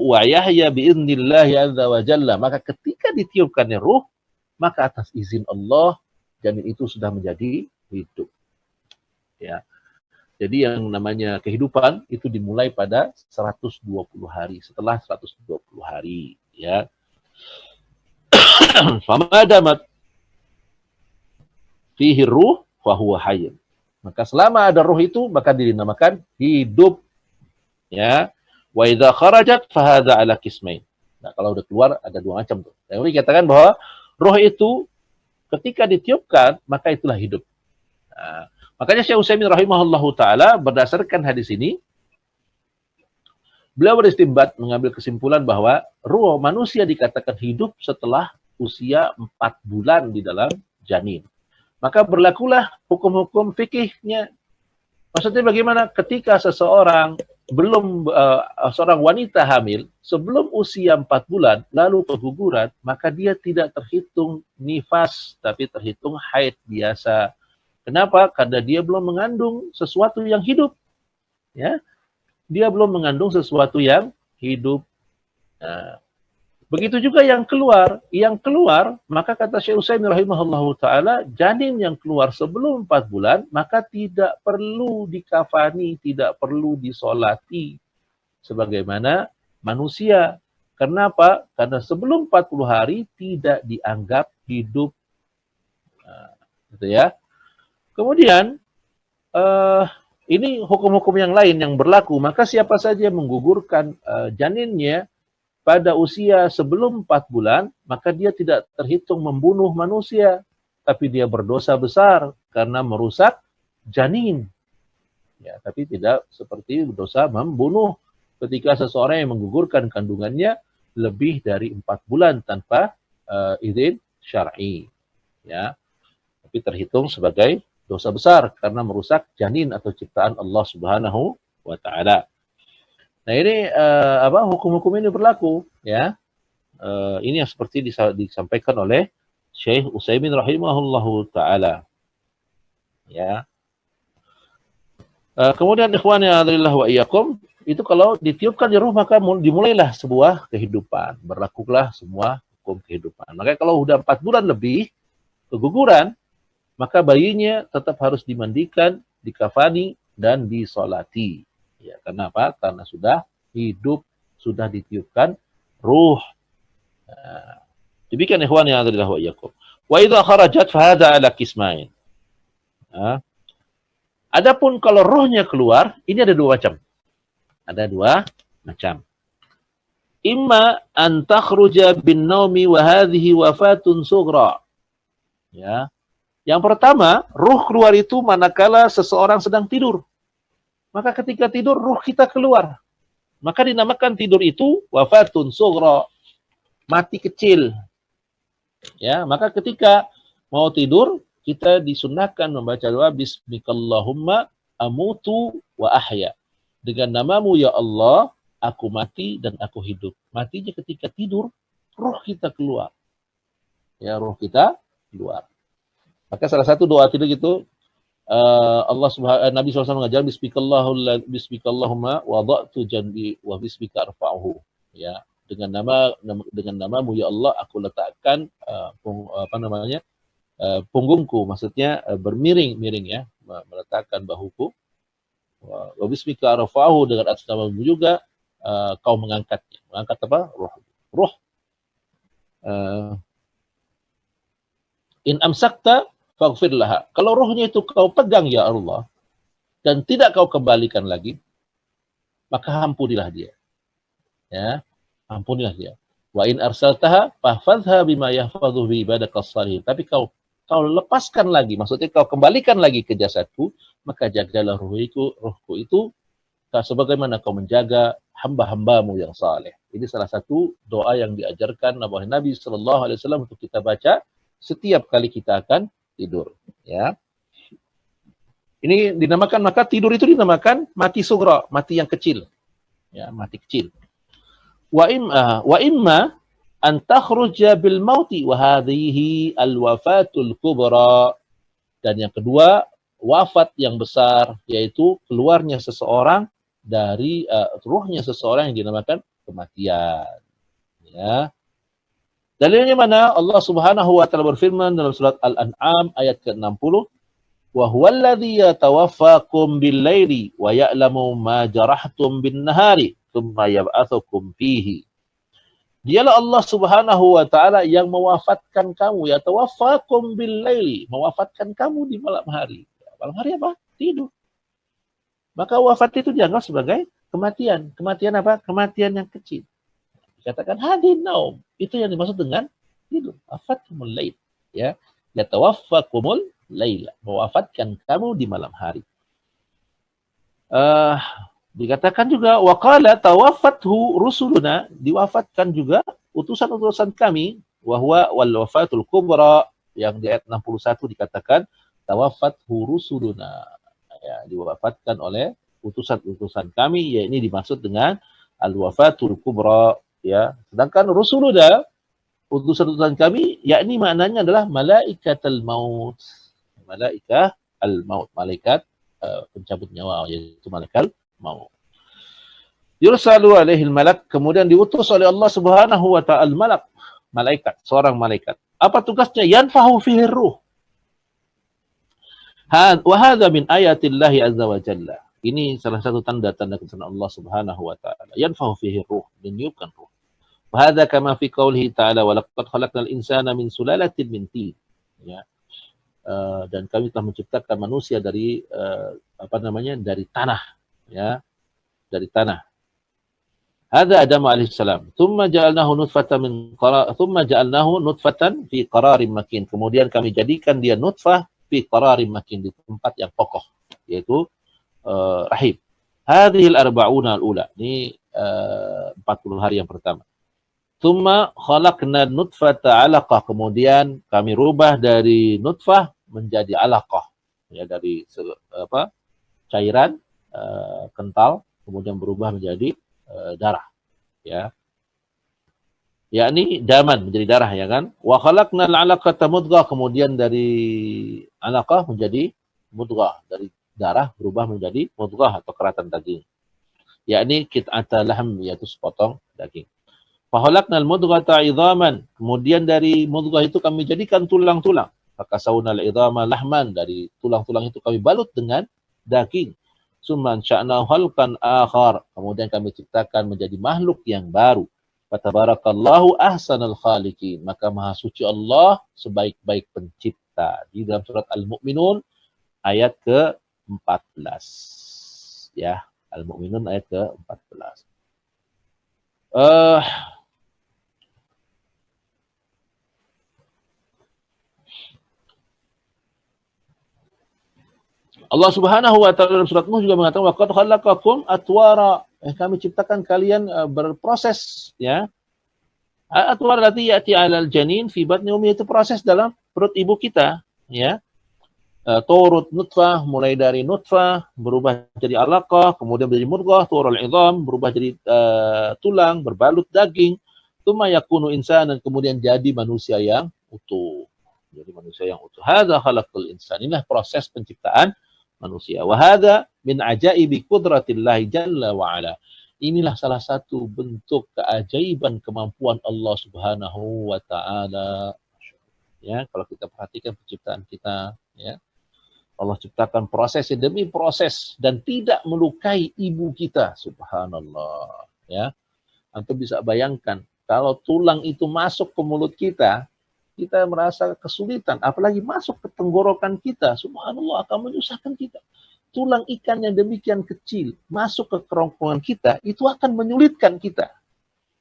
wa yahya bi'idnillahi azza wa jalla. Maka ketika ditiupkannya ruh, maka atas izin Allah janin itu sudah menjadi hidup. Ya. Jadi yang namanya kehidupan itu dimulai pada 120 hari, setelah 120 hari, ya. Famadamat fihi ruh fa huwa hayy. Maka selama ada ruh itu maka dinamakan hidup. Ya. Wa idza kharajat fa hadza ala qismain. Nah, kalau udah keluar ada dua macam tuh. Jadi dikatakan bahwa roh itu ketika ditiupkan, maka itulah hidup. Nah, makanya Syekh Utsaimin rahimahullahu ta'ala berdasarkan hadis ini, beliau beristimbat mengambil kesimpulan bahwa ruh manusia dikatakan hidup setelah usia 4 bulan di dalam janin. Maka berlakulah hukum-hukum fikihnya. Maksudnya bagaimana? Ketika seseorang seorang wanita hamil sebelum usia 4 bulan lalu keguguran, maka dia tidak terhitung nifas tapi terhitung haid biasa. Kenapa? Karena dia belum mengandung sesuatu yang hidup. Ya. Dia belum mengandung sesuatu yang hidup. Nah, begitu juga yang keluar, maka kata Syekh Utsaimin rahimahullahu taala, janin yang keluar sebelum 4 bulan maka tidak perlu dikafani, tidak perlu disolati sebagaimana manusia. Kenapa? Karena sebelum 40 hari tidak dianggap hidup. Nah, gitu ya. Kemudian ini hukum-hukum yang lain yang berlaku, maka siapa saja yang menggugurkan janinnya pada usia sebelum 4 bulan, maka dia tidak terhitung membunuh manusia, tapi dia berdosa besar karena merusak janin. Ya, tapi tidak seperti dosa membunuh ketika seseorang yang menggugurkan kandungannya lebih dari 4 bulan tanpa izin syar'i. Ya, tapi terhitung sebagai dosa besar karena merusak janin atau ciptaan Allah Subhanahu wa taala. Nah ini hukum-hukum ini berlaku, ya. Ini yang seperti disampaikan oleh Syekh Utsaimin rahimahullahu taala. Ya. Kemudian ikhwan ya adzalillah wa iyyakum, itu kalau ditiupkan di ruh maka dimulailah sebuah kehidupan, berlakulah semua hukum kehidupan. Maka kalau udah 4 bulan lebih keguguran, maka bayinya tetap harus dimandikan, dikafani dan disolati. Ya, kenapa? Karena sudah hidup, sudah ditiupkan ruh. Nah, demikian ikhwan yang ada di wa iyyakum. Wa idza kharajat fa hadza ala qismain. Nah, adapun kalau ruhnya keluar, ini ada dua macam. Ada dua macam. Imma an takhruja bin naumi wa hadhihi wafatun sughra. Ya. Yang pertama, ruh keluar itu manakala seseorang sedang tidur. Maka ketika tidur, ruh kita keluar. Maka dinamakan tidur itu wafatun sughra, mati kecil. Ya, maka ketika mau tidur kita disunahkan membaca doa Bismikallahumma amutu wa ahya. Dengan namamu ya Allah, aku mati dan aku hidup. Matinya ketika tidur, roh kita keluar. Ya, roh kita keluar. Maka salah satu doa tidur itu Nabi SAW mengajar Bismikallahumma wada'tu janbi wa bismika arfa'uhu. Ya, dengan namamu ya Allah aku letakkan punggungku, maksudnya bermiring ya, meletakkan bahuku. Wa bismika arfa'uhu, dengan atas namamu juga kau mengangkatnya. Mengangkat apa? Ruh. In amsakta faghfir laha. Kalau rohnya itu kau pegang ya Allah dan tidak kau kembalikan lagi, maka ampunilah dia. Ya, ampunilah dia. Wa in arsaltaha fahfazha bima yahfadhu bi ibadakas salihin. Tapi kau lepaskan lagi, maksudnya kau kembalikan lagi ke jasadku, maka jagalah rohku itu sebagaimana kau menjaga hamba-hambamu yang saleh. Ini salah satu doa yang diajarkan Nabi sallallahu alaihi wasallam untuk kita baca setiap kali kita akan tidur, ya. Ini dinamakan, maka tidur itu dinamakan mati sugra, mati yang kecil. Ya, mati kecil. Wa imma an takhruja bil mauti wa hadhihi al wafatul kubra. Dan yang kedua, wafat yang besar, yaitu keluarnya seseorang dari ruhnya seseorang yang dinamakan kematian. Ya. Dalilnya mana? Allah Subhanahu wa taala berfirman dalam surat Al-An'am ayat ke-60, "Wa huwallazi yatawaffakum bil-laili wa ya'lamu ma jarahtum bin-nahari, tsumma yab'atsukum fihi." Dialah Allah Subhanahu wa taala yang mewafatkan kamu, yatawaffakum bil-laili, mewafatkan kamu di malam hari. Malam hari apa? Tidur. Maka wafat itu dianggap sebagai kematian. Kematian apa? Kematian yang kecil. Dikatakan hadin naum, itu yang dimaksud dengan tidur. Wafatkumul lail, ya. Yatawaffakumul laila, mewafatkan kamu di malam hari. Dikatakan juga waqala tawaffathu rusuluna, diwafatkan juga utusan-utusan kami, wa huwa wal wafatul kubra, yang di ayat 61 dikatakan tawaffathu rusuluna, ya, diwafatkan oleh utusan-utusan kami, ya, ini dimaksud dengan al-wafatul kubra, ya. Sedangkan Rasulullah, utusan-utusan kami, yakni maknanya adalah malaikatul maut. Malaikah al-maut, malaikat pencabut nyawa, yaitu malaikat maut. Yursalu alaihi malak, kemudian diutus oleh Allah Subhanahu wa ta'ala malaikat, seorang malaikat. Apa tugasnya? Yanfahu fihi ruh. Wa hadza min ayatillahi azza wa jalla. Ini salah satu tanda-tanda kebesaran Allah Subhanahu wa taala. Yanfahu fihi ruh, meniupkan ruh. Wa hadza kama fi qoulihi ta'ala wa laqad khalaqnal insana min sulalatin min tin. Ya. Dan kami telah menciptakan manusia dari dari tanah, ya, dari tanah. Hadza Adam alaihi salam. Tsumma ja'alnahu nutfatan fi qararin makin. Kemudian kami jadikan dia nutfah fi qararin makin, di tempat yang kokoh, yaitu rahim. Hadhil arba'una al-ula. Ini 40 hari yang pertama. Tsumma khalaqna nutfata 'alaqah. Kemudian kami rubah dari nutfah menjadi 'alaqah. Ya, dari cairan kental kemudian berubah menjadi darah, ya. Yakni daman, menjadi darah, ya kan? Wa khalaqna al-'alaqata mudghah. Kemudian dari 'alaqah menjadi mudghah, dari darah berubah menjadi mudghah atau keratan daging. Yakni qit'ata lahm, yaitu sepotong daging. Fa khalaqnal mudghata 'idhaman. Kemudian dari mudghah itu kami jadikan tulang-tulang. Fakasawnal 'idhama lahman. Dari tulang-tulang itu kami balut dengan daging. Summa ansha'nahu khalqan akhar. Kemudian kami ciptakan menjadi makhluk yang baru. Fatabarakallahu ahsanul khaliqin. Maka maha suci Allah sebaik-baik pencipta. Di dalam surat Al-Mu'minun ayat ke-14. Ya, Al-Mu'minun ayat ke-14. Allah Subhanahu wa taala dalam surat Nuh juga mengatakan wa qad khalaqakum atwara. Kami ciptakan kalian berproses, ya. Atwar lati ya'ti 'alal janin fi batni ummi, itu proses dalam perut ibu kita, ya. Turut nutfah, mulai dari nutfah berubah jadi alaqah, kemudian menjadi mudghah, turul idham berubah jadi tulang berbalut daging, tsumma yakunu insanan, kemudian jadi manusia yang utuh. Jadi manusia yang utuh. Hadza khalaqul insan. Inilah proses penciptaan manusia. Wa hadza min ajaibi qudratillahi jalla wa ala. Inilah salah satu bentuk keajaiban kemampuan Allah Subhanahu wa taala. Ya, kalau kita perhatikan penciptaan kita, ya. Allah ciptakan proses demi proses dan tidak melukai ibu kita, subhanallah, ya. Antum bisa bayangkan kalau tulang itu masuk ke mulut kita merasa kesulitan, apalagi masuk ke tenggorokan kita, subhanallah, akan menyusahkan kita. Tulang ikan yang demikian kecil masuk ke kerongkongan kita, itu akan menyulitkan kita.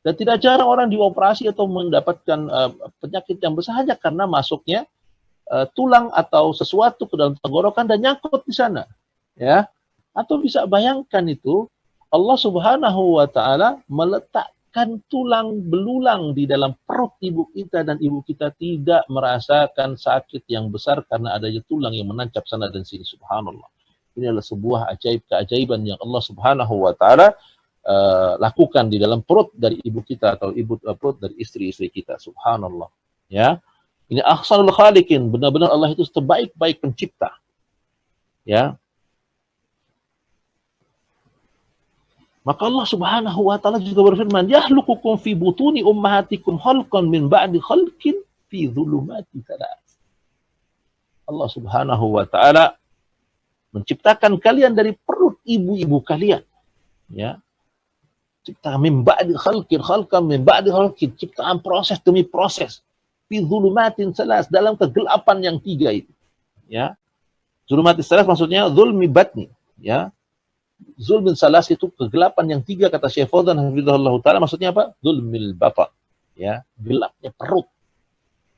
Dan tidak jarang orang dioperasi atau mendapatkan penyakit yang besar hanya karena masuknya tulang atau sesuatu ke dalam tenggorokan dan nyangkut di sana, ya. Atau bisa bayangkan itu Allah Subhanahu wa taala meletakkan tulang belulang di dalam perut ibu kita dan ibu kita tidak merasakan sakit yang besar karena adanya tulang yang menancap sana dan sini, subhanallah. Ini adalah sebuah keajaiban yang Allah Subhanahu wa taala lakukan di dalam perut dari ibu kita atau perut dari istri-istri kita, subhanallah, ya. Ini ahsanul khaliqin, benar-benar Allah itu sebaik-baik pencipta. Ya. Maka Allah Subhanahu wa taala juga berfirman, "Yahluqukum fi butuni ummahatikum khalqan min ba'di khalqin fi dhulumati thalath." Allah Subhanahu wa taala menciptakan kalian dari perut ibu-ibu kalian. Ya. Ciptaan min ba'di khalqan min ba'di khalqin, ciptaan proses demi proses. Fi dhulumatin salas, dalam kegelapan yang tiga itu, ya. Dhulumatin salas maksudnya zulmi batni, ya. Zulmin salas itu kegelapan yang tiga, kata Syekh Fauzan hafizahullah taala, maksudnya apa? Zulmil batan, ya, gelapnya perut.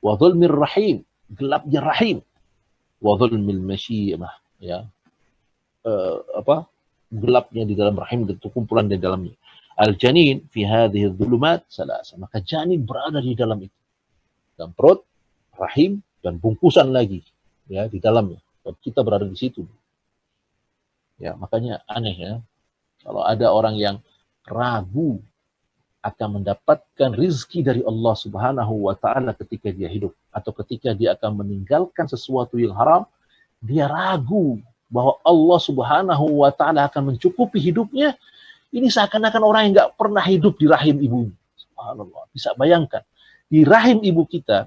Wa zulmir rahim, gelapnya rahim. Wa zulmil masyimah, ya. Gelapnya di dalam rahim, itu kumpulan di dalamnya. Al janin fi hadhihi dhulumat salas, maka janin berada di dalam itu. Dan perut, rahim, dan bungkusan lagi, ya, di dalamnya. Dan kita berada di situ. Ya, makanya aneh, ya, kalau ada orang yang ragu akan mendapatkan rizki dari Allah Subhanahu wa taala ketika dia hidup, atau ketika dia akan meninggalkan sesuatu yang haram, dia ragu bahwa Allah Subhanahu wa taala akan mencukupi hidupnya. Ini seakan-akan orang yang nggak pernah hidup di rahim ibunya. Subhanallah, bisa bayangkan. Di rahim ibu kita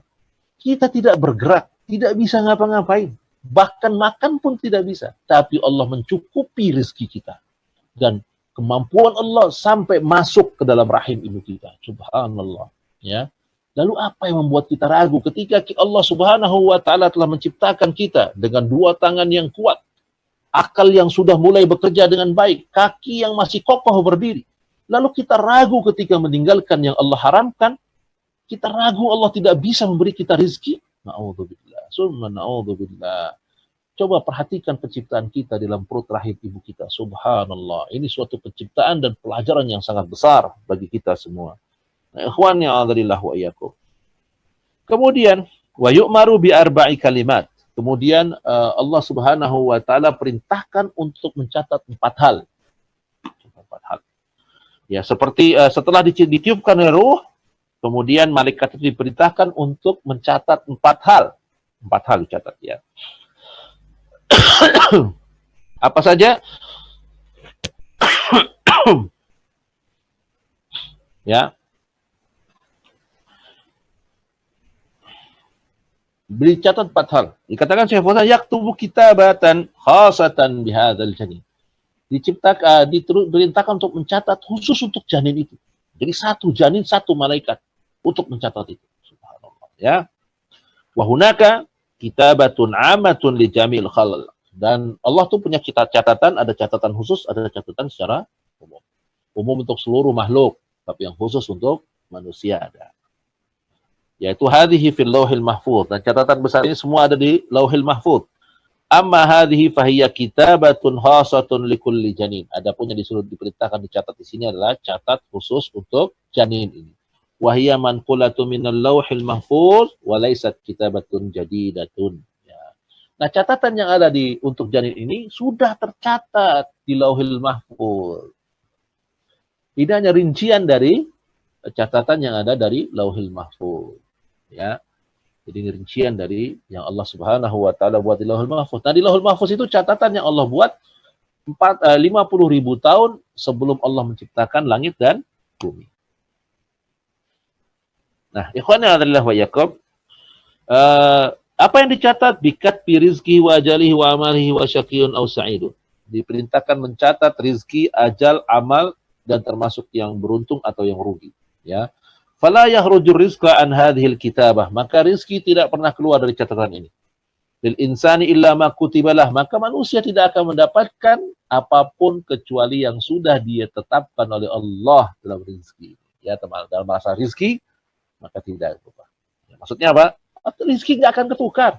tidak bergerak, tidak bisa ngapa-ngapain. Bahkan makan pun tidak bisa. Tapi Allah mencukupi rezeki kita. Dan kemampuan Allah sampai masuk ke dalam rahim ibu kita. Subhanallah. Ya. Lalu apa yang membuat kita ragu ketika Allah Subhanahu wa taala telah menciptakan kita dengan dua tangan yang kuat, akal yang sudah mulai bekerja dengan baik, kaki yang masih kokoh berdiri. Lalu kita ragu ketika meninggalkan yang Allah haramkan. Kita ragu Allah tidak bisa memberi kita rezeki. Na'udzubillah. Summa na'udzubillah. Coba perhatikan penciptaan kita dalam perut rahim ibu kita. Subhanallah. Ini suatu penciptaan dan pelajaran yang sangat besar bagi kita semua. Nah, ikhwan ya'adhalillah wa iyyakum. Kemudian, wa yu'maru bi arba'i kalimat. Kemudian Allah Subhanahu wa taala perintahkan untuk mencatat 4 hal. 4 hal. Ya, seperti setelah ditiupkan ruh, kemudian malaikat itu diperintahkan untuk mencatat 4 hal. 4 hal dicatat, ya. Apa saja? Ya. Dicatat 4 hal. Dikatakan Syekh Fauzan, yaktubu kitabatan khasatan bihadzal janin. Diperintahkan untuk mencatat khusus untuk janin itu. Jadi satu janin, satu malaikat untuk mencatat itu. Subhanallah, ya. Wa hunaka kitabatun amatun li jamil khalq. Dan Allah tuh punya catatan, ada catatan khusus, ada catatan secara umum. Umum untuk seluruh makhluk, tapi yang khusus untuk manusia ada. Yaitu hadhihi fil lauhil mahfuz. Dan catatan besar ini semua ada di lauhil mahfuz. Amma hadhihi fahiya kitabatun khasatun likulli janin. Adapun yang disuruh diperintahkan dicatat di sini adalah catat khusus untuk janin ini. wa hiya manqulatu minal lauhil mahfuz wa laysat kitabatun jadidatun. Ya. Nah, catatan yang ada untuk janin ini sudah tercatat di Lauhil Mahfuz. Ini hanya rincian dari catatan yang ada dari Lauhil Mahfuz. Ya. Jadi rincian dari yang Allah Subhanahu wa taala buat di Lauhul Mahfuz. Nah, di Lauhul Mahfuz itu catatan yang Allah buat 50.000 tahun sebelum Allah menciptakan langit dan bumi. Nah, ikhwana adalah wa yakum. Apa yang dicatat? Bikat bi rizki wa ajalihi wa amalihi wa syaqiyun aw sa'idun. Diperintahkan mencatat rizki, ajal, amal, dan termasuk yang beruntung atau yang rugi. Ya. Fala yahrujur rizqa an hadhil kitabah. Maka rizki tidak pernah keluar dari catatan ini. Lil insani illa ma kutibalah. Maka manusia tidak akan mendapatkan apapun kecuali yang sudah dia tetapkan oleh Allah dalam rizki. Ya, dalam masa rizki, maka tidak berubah. Ya, maksudnya apa? Rizki nggak akan ketukar.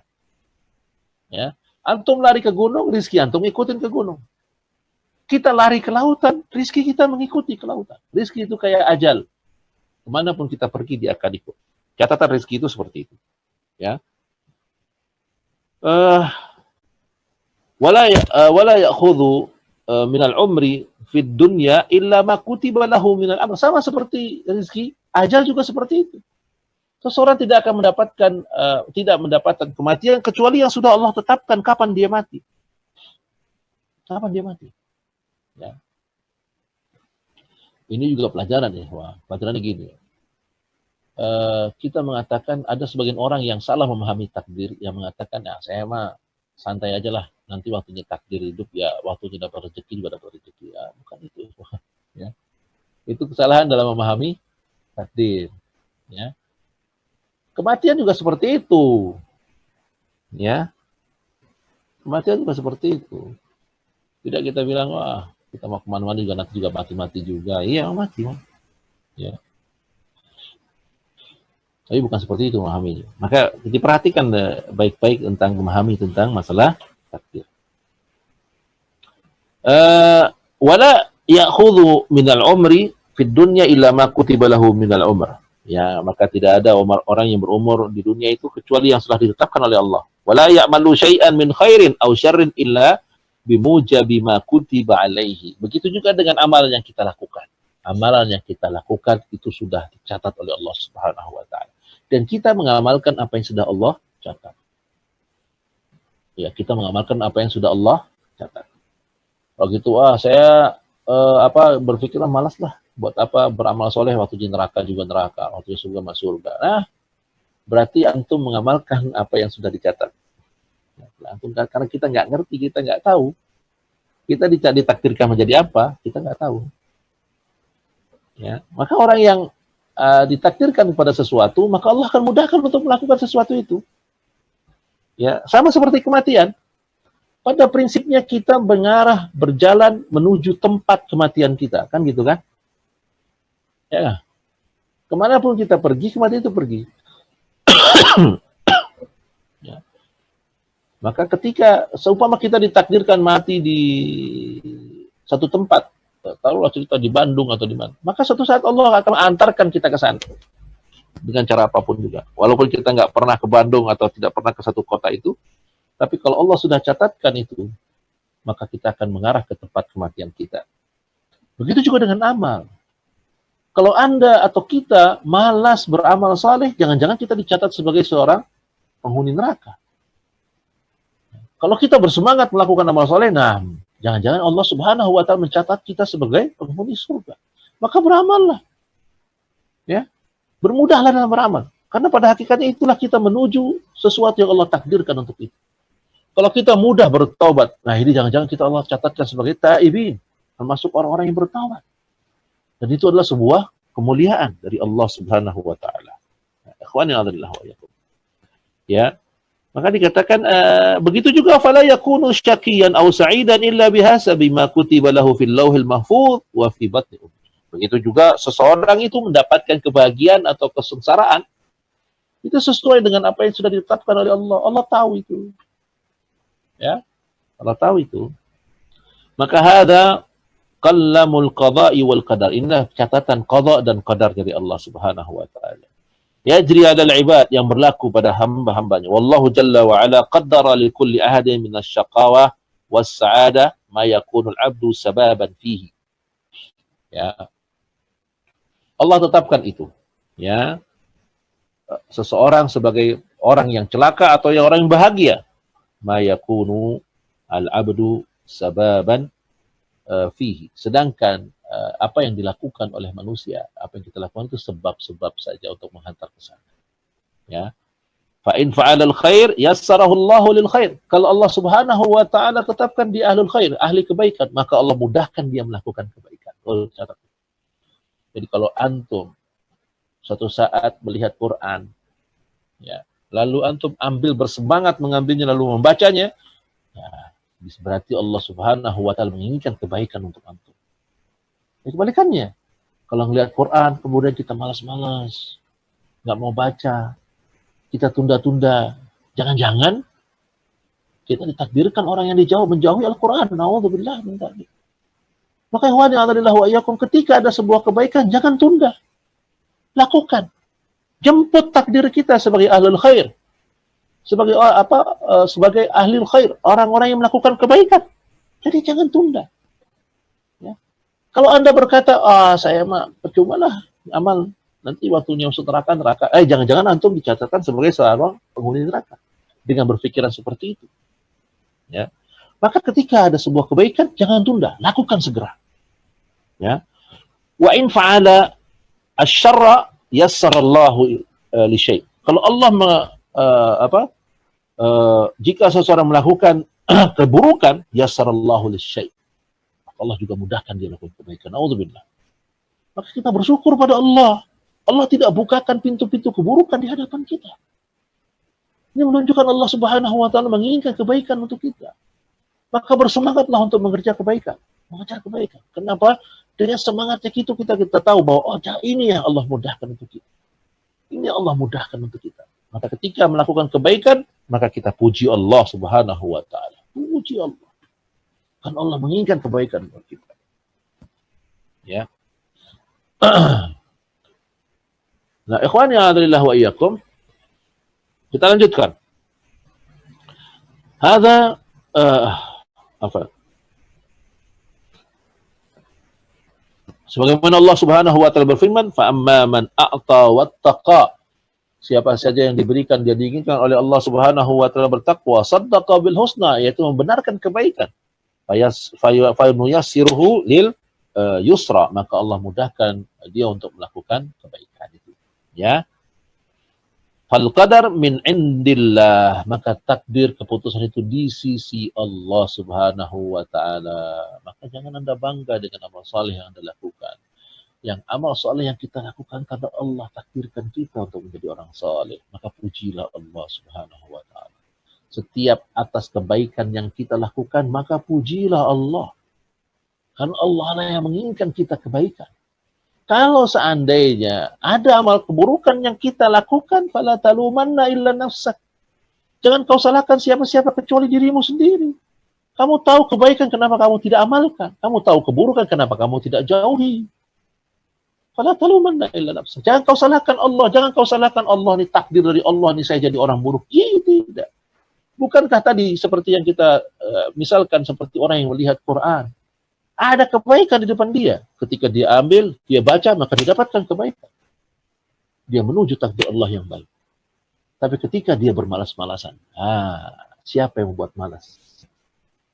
Ya, antum lari ke gunung, rizki antum ikutin ke gunung. Kita lari ke lautan, rizki kita mengikuti ke lautan. Rizki itu kayak ajal. Kemanapun kita pergi, dia akan ikut. Catatan rizki itu seperti itu. Ya. Wala ya'khudhu minal umri fid dunya illa ma kutiba lahu minal amr. Sama seperti rizki, ajal juga seperti itu. Seseorang tidak akan mendapatkan kematian kecuali yang sudah Allah tetapkan kapan dia mati. Kapan dia mati. Ya. Ini juga pelajaran ya. Wah, pelajarannya gini. Kita mengatakan ada sebagian orang yang salah memahami takdir, yang mengatakan, ya saya mah santai aja lah, nanti waktunya takdir hidup ya, waktunya dapat rezeki juga dapat rezeki. Ya, bukan itu. Ya. Itu kesalahan dalam memahami takdir. Ya. Kematian juga seperti itu. Ya. Kematian juga seperti itu. Tidak kita bilang, wah, kita mau kemana-mana juga nanti juga mati-mati juga. Iya, mati. Ya. Tapi bukan seperti itu memahaminya. Maka diperhatikan baik-baik tentang memahami tentang masalah takdir. Wala ya'khudhu minal umri fid dunya illa ma kutiba lahu minal umr. Ya, maka tidak ada orang yang berumur di dunia itu kecuali yang sudah ditetapkan oleh Allah. Wala ya'malu syai'an min khairin aw syarrin illa bimujabi ma kutiba alaihi. Begitu juga dengan amalan yang kita lakukan. Amalan yang kita lakukan itu sudah dicatat oleh Allah Subhanahu wa taala. Dan kita mengamalkan apa yang sudah Allah catat. Ya, kita mengamalkan apa yang sudah Allah catat. Kalau gitu, saya berpikirlah malas lah. Buat apa beramal soleh waktu di neraka juga neraka, waktu di surga masuk surga. Nah, berarti antum mengamalkan apa yang sudah dicatat. Nah, antum, karena kita nggak ngerti, kita nggak tahu. Kita ditakdirkan menjadi apa, kita nggak tahu. Ya, maka orang yang ditakdirkan kepada sesuatu, maka Allah akan mudahkan untuk melakukan sesuatu itu. Ya, sama seperti kematian. Pada prinsipnya kita berjalan menuju tempat kematian kita, kan gitu kan? Ya, kemanapun kita pergi, kematian itu pergi. Ya. Maka ketika seumpama kita ditakdirkan mati di satu tempat, taruhlah cerita di Bandung atau di mana, maka suatu saat Allah akan antarkan kita ke sana dengan cara apapun juga. Walaupun kita nggak pernah ke Bandung atau tidak pernah ke satu kota itu, tapi kalau Allah sudah catatkan itu, maka kita akan mengarah ke tempat kematian kita. Begitu juga dengan amal. Kalau Anda atau kita malas beramal saleh, jangan-jangan kita dicatat sebagai seorang penghuni neraka. Kalau kita bersemangat melakukan amal saleh, nah, jangan-jangan Allah Subhanahu wa taala mencatat kita sebagai penghuni surga. Maka beramallah. Ya. Bermudahlah dalam beramal. Karena pada hakikatnya itulah kita menuju sesuatu yang Allah takdirkan untuk itu. Kalau kita mudah bertaubat, nah ini jangan-jangan kita Allah catatkan sebagai taibin, termasuk orang-orang yang bertaubat. Dan itu adalah sebuah kemuliaan dari Allah Subhanahu wa taala. Ikhwani fillah wa iyyakum. Ya. Maka dikatakan begitu juga fala yakunu syaqiyan aw sa'idan illa bihasabi ma kutiba lahu fil lauhil mahfuz wa fi batni ummi. Begitu juga seseorang itu mendapatkan kebahagiaan atau kesengsaraan itu sesuai dengan apa yang sudah ditetapkan oleh Allah. Allah tahu itu. Ya. Allah tahu itu. Maka hada qalamul qada'i wal qadar. Inilah catatan qada dan qadar dari Allah Subhanahu wa taala. Yajri 'alal 'ibad, yang berlaku pada hamba-hambanya. Wallahu jalla wa ala qaddara li kulli ahadin minasy syaqawah was sa'adah ma yakunu al-'abdu sababan fihi. Ya. Allah tetapkan itu. Ya. Seseorang sebagai orang yang celaka atau yang orang yang bahagia. Ma yakunu al-'abdu sababan fihi. Sedangkan apa yang dilakukan oleh manusia, apa yang kita lakukan itu sebab-sebab saja untuk menghantar ke sana. Ya. Fa in fa'ala al-khair yassarahu Allahu lil khair. Kalau Allah Subhanahu wa taala tetapkan dia ahlul khair, ahli kebaikan, maka Allah mudahkan dia melakukan kebaikan. Oh, catat. Jadi kalau antum suatu saat melihat Quran, ya, lalu antum ambil bersemangat mengambilnya lalu membacanya, ya, berarti Allah Subhanahu wa taala menginginkan kebaikan untuk antum. Kebalikannya, kalau ngelihat Quran kemudian kita malas-malas, nggak mau baca, kita tunda-tunda, jangan-jangan kita ditakdirkan orang yang menjauhi Al-Quran. Na'udzubillah min dzalik. Maka ikhwani wa iyyakum, ketika ada sebuah kebaikan jangan tunda, lakukan. Jemput takdir kita sebagai ahlul khair, sebagai ahlul khair, orang-orang yang melakukan kebaikan. Jadi jangan tunda. Kalau Anda berkata, saya mah percuma lah amal, nanti waktunya masuk neraka. Jangan-jangan antum dicatatkan sebagai seorang penghuni neraka dengan berpikiran seperti itu. Ya. Maka ketika ada sebuah kebaikan, jangan tunda, lakukan segera. Ya. Wa in fa'ala asy-syarra yassarallahu li syai'. Kalau Allah jika seseorang melakukan keburukan, yassarallahu li syai'. Allah juga mudahkan dia melakukan kebaikan. Auzubillah. Maka kita bersyukur pada Allah. Allah tidak bukakan pintu-pintu keburukan di hadapan kita. Ini menunjukkan Allah Subhanahu wa taala menginginkan kebaikan untuk kita. Maka bersemangatlah untuk mengerjakan kebaikan. Mengejar kebaikan. Kenapa? Dengan semangatnya kita tahu bahwa ini yang Allah mudahkan untuk kita. Ini yang Allah mudahkan untuk kita. Maka ketika melakukan kebaikan, maka kita puji Allah Subhanahu wa taala. Puji Allah. Kan Allah menginginkan kebaikan buat kita. Ya. Nah, ikhwani a'adillah wa iyyakum. Kita lanjutkan. Hadza sebagaimana Allah Subhanahu wa taala berfirman, "Fa amma man a'ta wattaqa." Siapa saja yang diberikan, dia diinginkan oleh Allah Subhanahu wa taala bertakwa, saddaqa bil husna, yaitu membenarkan kebaikan. Fayuyassiruhu lil yusra, maka Allah mudahkan dia untuk melakukan kebaikan itu. Ya. Fal qadar min indillah, maka takdir keputusan itu di sisi Allah Subhanahu wa taala. Maka jangan Anda bangga dengan amal saleh yang Anda lakukan. Yang amal saleh yang kita lakukan karena Allah takdirkan kita untuk menjadi orang saleh, maka pujilah Allah Subhanahu wa taala. Setiap atas kebaikan yang kita lakukan, maka pujilah Allah. Karena Allah lah yang menginginkan kita kebaikan. Kalau seandainya ada amal keburukan yang kita lakukan, fala talumanna illa nafsak. Jangan kau salahkan siapa-siapa kecuali dirimu sendiri. Kamu tahu kebaikan, kenapa kamu tidak amalkan? Kamu tahu keburukan, kenapa kamu tidak jauhi? Fala talumanna illa nafsak. Jangan kau salahkan Allah. Jangan kau salahkan Allah, ini takdir dari Allah, ini saya jadi orang buruk. Tidak. Bukankah tadi seperti yang kita misalkan seperti orang yang melihat Quran, ada kebaikan di depan dia, ketika dia ambil, dia baca, maka didapatkan kebaikan. Dia menuju takdir Allah yang baik. Tapi ketika dia bermalas-malasan, siapa yang membuat malas?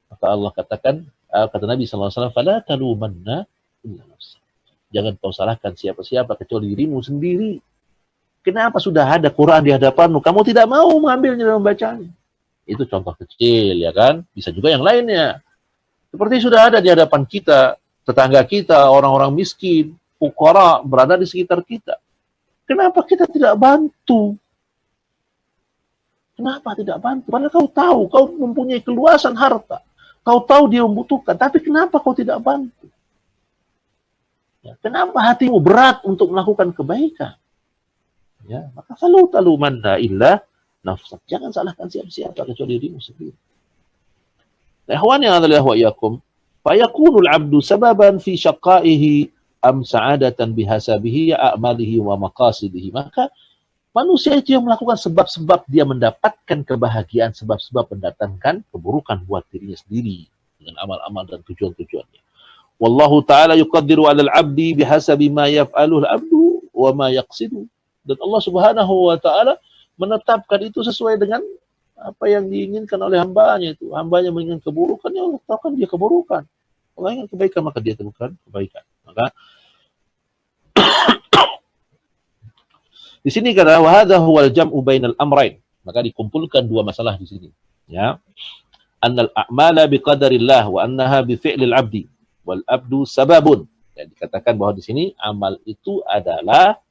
Maka Allah katakan, kata Nabi SAW, "Fala talumanna illa nafsak." Jangan kau salahkan siapa-siapa kecuali dirimu sendiri. Kenapa sudah ada Quran di hadapanmu, kamu tidak mau mengambilnya dan membacanya? Itu contoh kecil, ya kan? Bisa juga yang lainnya. Seperti sudah ada di hadapan kita, tetangga kita, orang-orang miskin, fuqara berada di sekitar kita. Kenapa kita tidak bantu? Kenapa tidak bantu? Padahal kau tahu, kau mempunyai keluasan harta. Kau tahu dia membutuhkan, tapi kenapa kau tidak bantu? Ya, kenapa hatimu berat untuk melakukan kebaikan? Ya, maka falu talumanna illa nafsak. Jangan salahkan siapa-siapa kecuali dirimu sendiri. Ikhwani a'adillah wa iyyakum. Fayakunul abdu sababan fi syaqaihi am sa'adatan bihasabihi a'malihi wa maqasidihi. Maka manusia itu yang melakukan sebab-sebab dia mendapatkan kebahagiaan, sebab-sebab mendatangkan keburukan buat dirinya sendiri dengan amal-amal dan tujuan-tujuannya. Wallahu ta'ala yuqaddiru 'alal 'abdi bihasabi ma yaf'aluhu al-'abdu wa ma yaqsidu. Dan Allah Subhanahu wa ta'ala menetapkan itu sesuai dengan apa yang diinginkan oleh hambanya itu. Hambanya menginginkan keburukan, ya Allah tahu kan dia keburukan. Allah ingin kebaikan, maka dia temukan kebaikan. Maka di sini kata wahadha huwal jam'u bainal amrain. Maka dikumpulkan dua masalah di sini. Ya. Annal a'mala biqadarillah wa annaha bi fi'lil 'abdi wal 'abdu sababun. Ya, dikatakan bahwa di sini amal itu adalah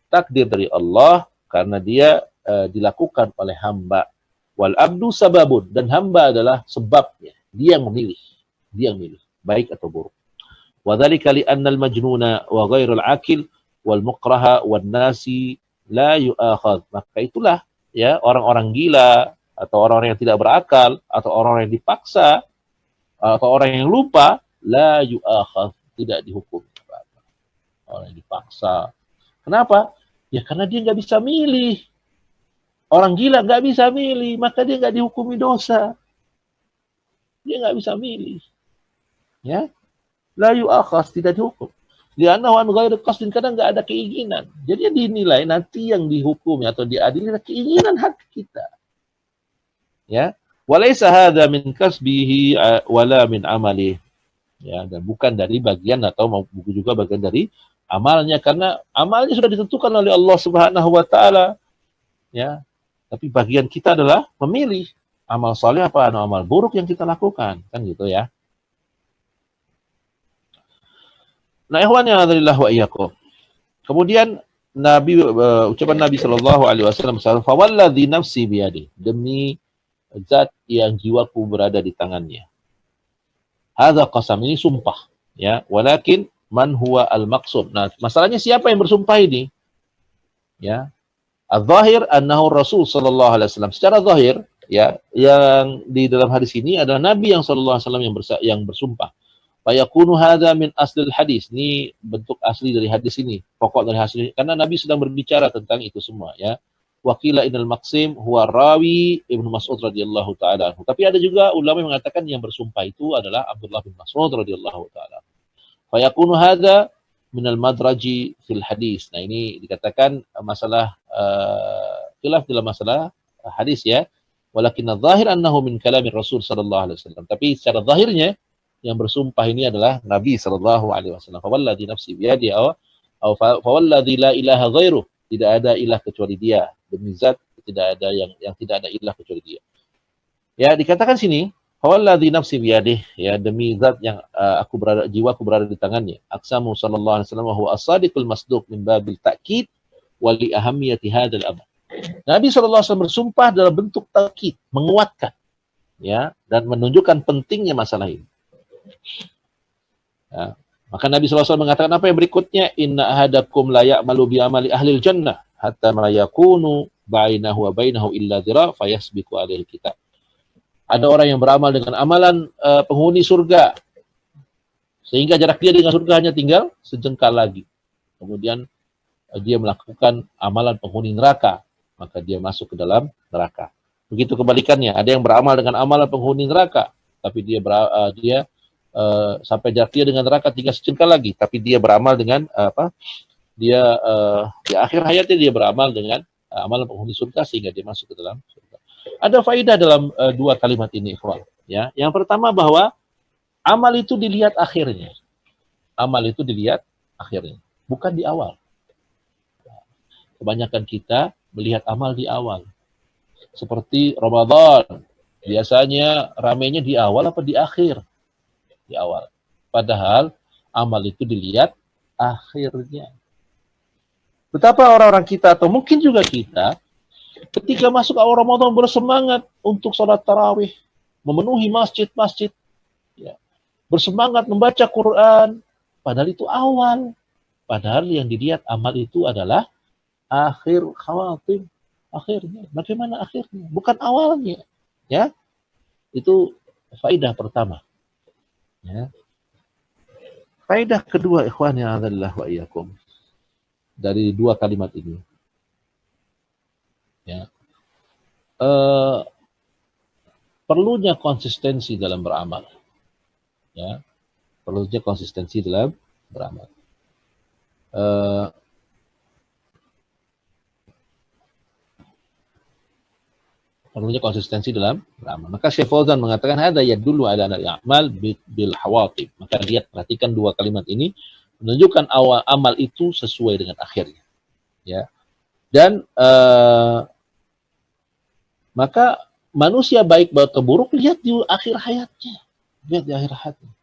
takdir dari Allah karena dia dilakukan oleh hamba. Wal 'abdu sababun, dan hamba adalah sebabnya. Dia yang memilih. Dia yang memilih baik atau buruk. Wa dzalika li annal majnuna wa ghairul 'aqil wal mukraha wan nasi la yu'akhad. Maka itulah ya orang-orang gila atau orang-orang yang tidak berakal atau orang-orang yang dipaksa atau orang yang lupa la yu'akhad, tidak dihukum. Orang yang dipaksa. Kenapa? Ya karena dia nggak bisa milih. Orang gila nggak bisa milih, maka dia nggak dihukumi dosa. Dia nggak bisa milih. Ya, la yu'akhad, tidak dihukum. Li'annahu an ghairi qasdin, kadang nggak ada keinginan. Jadi dinilai nanti yang dihukum atau diadili keinginan hati kita. Ya, walaysa hadza min kasbihi wala min amali. Ya, dan bukan dari bagian atau bukan juga bagian dari amalnya, karena amalnya sudah ditentukan oleh Allah Subhanahu wa taala. Ya. Tapi bagian kita adalah memilih amal saleh apa amal buruk yang kita lakukan, kan gitu ya. Nah, ikhwan yang adzalillah wa iyyakum. Kemudian Nabi ucapan Nabi sallallahu alaihi wasallam, "Fa walladzi nafsi biyadi," demi zat yang jiwaku berada di tangannya. Hadza qasam, ini sumpah, ya. Walakin man huwa al-maqsud. Nah, masalahnya siapa yang bersumpah ini? Ya. Al-zahir annahu Rasul sallallahu alaihi wasallam. Secara zahir, ya, yang di dalam hadis ini adalah Nabi yang sallallahu alaihi wasallam yang bersumpah. Fayakunu hadza min aslil hadis. Ini bentuk asli dari hadis ini, pokok dari hadis, karena Nabi sedang berbicara tentang itu semua, ya. Waqila inal maqsim huwa rawi Ibnu Mas'ud radhiyallahu taala anhu. Tapi ada juga ulama yang mengatakan yang bersumpah itu adalah Abdullah bin Mas'ud radhiyallahu taala. Fayakunu hadza minal madraji fil hadis. Nah, ini dikatakan masalah khilaf dalam masalah hadis, ya. Walakin adh-dhahir annahu min kalamir Rasul sallallahu alaihi wasallam. Tapi secara zahirnya yang bersumpah ini adalah Nabi sallallahu alaihi wasallam. Fa walladzi nafsi biyadi aw fa walladzi la ilaha ghairuh. Tidak ada ilah kecuali dia. Demi zat tidak ada yang tidak ada ilah kecuali dia. Ya, dikatakan sini Walladzi nafsi biyadih, ya, demi zat yang jiwaku berada di tangannya. Aqsamu sallallahu alaihi wasallam wa huwa as-sadiqul masduq min babil ta'kid wa li ahammiyati hadzal amr. Nabi sallallahu alaihi wasallam bersumpah dalam bentuk takkid, menguatkan, ya, dan menunjukkan pentingnya masalah ini. Ya. Maka Nabi sallallahu alaihi wasallam mengatakan apa yang berikutnya? Inna ahadakum la ya'malu bi amali ahlil jannah hatta ma yakunu bainahu wa bainahu illa dhira fayasbiqu alaihi kitab. Ada orang yang beramal dengan amalan penghuni surga, sehingga jarak dia dengan surga hanya tinggal sejengkal lagi. Kemudian dia melakukan amalan penghuni neraka, maka dia masuk ke dalam neraka. Begitu kebalikannya, ada yang beramal dengan amalan penghuni neraka, tapi dia sampai jarak dia dengan neraka tinggal sejengkal lagi, tapi dia beramal dengan di akhir hayatnya dia beramal dengan amalan penghuni surga sehingga dia masuk ke dalam surga. Ada faedah dalam dua kalimat ini, ikhwan. Ya, yang pertama bahwa amal itu dilihat akhirnya. Amal itu dilihat akhirnya, bukan di awal. Kebanyakan kita melihat amal di awal. Seperti Ramadan, biasanya ramainya di awal apa di akhir? Di awal. Padahal amal itu dilihat akhirnya. Betapa orang-orang kita, atau mungkin juga kita, ketika masuk awal Ramadan bersemangat untuk sholat tarawih, memenuhi masjid-masjid, ya, bersemangat membaca Quran, padahal itu awal. Padahal yang dilihat amal itu adalah akhir khawatim, akhirnya. Bagaimana akhirnya? Bukan awalnya. Ya, itu faedah pertama. Ya. Faedah kedua, ikhwani a'adzallahu wa iyyakum, dari dua kalimat ini, ya, perlunya konsistensi dalam beramal, ya, perlunya konsistensi dalam beramal. Perlunya konsistensi dalam beramal. Maka Syekh Fauzan mengatakan ada yadullu ala al-a'mal bil hawatib. Maka lihat, perhatikan dua kalimat ini menunjukkan awal amal itu sesuai dengan akhirnya, ya. Dan maka manusia baik atau buruk lihat di akhir hayatnya, lihat di akhir hayatnya.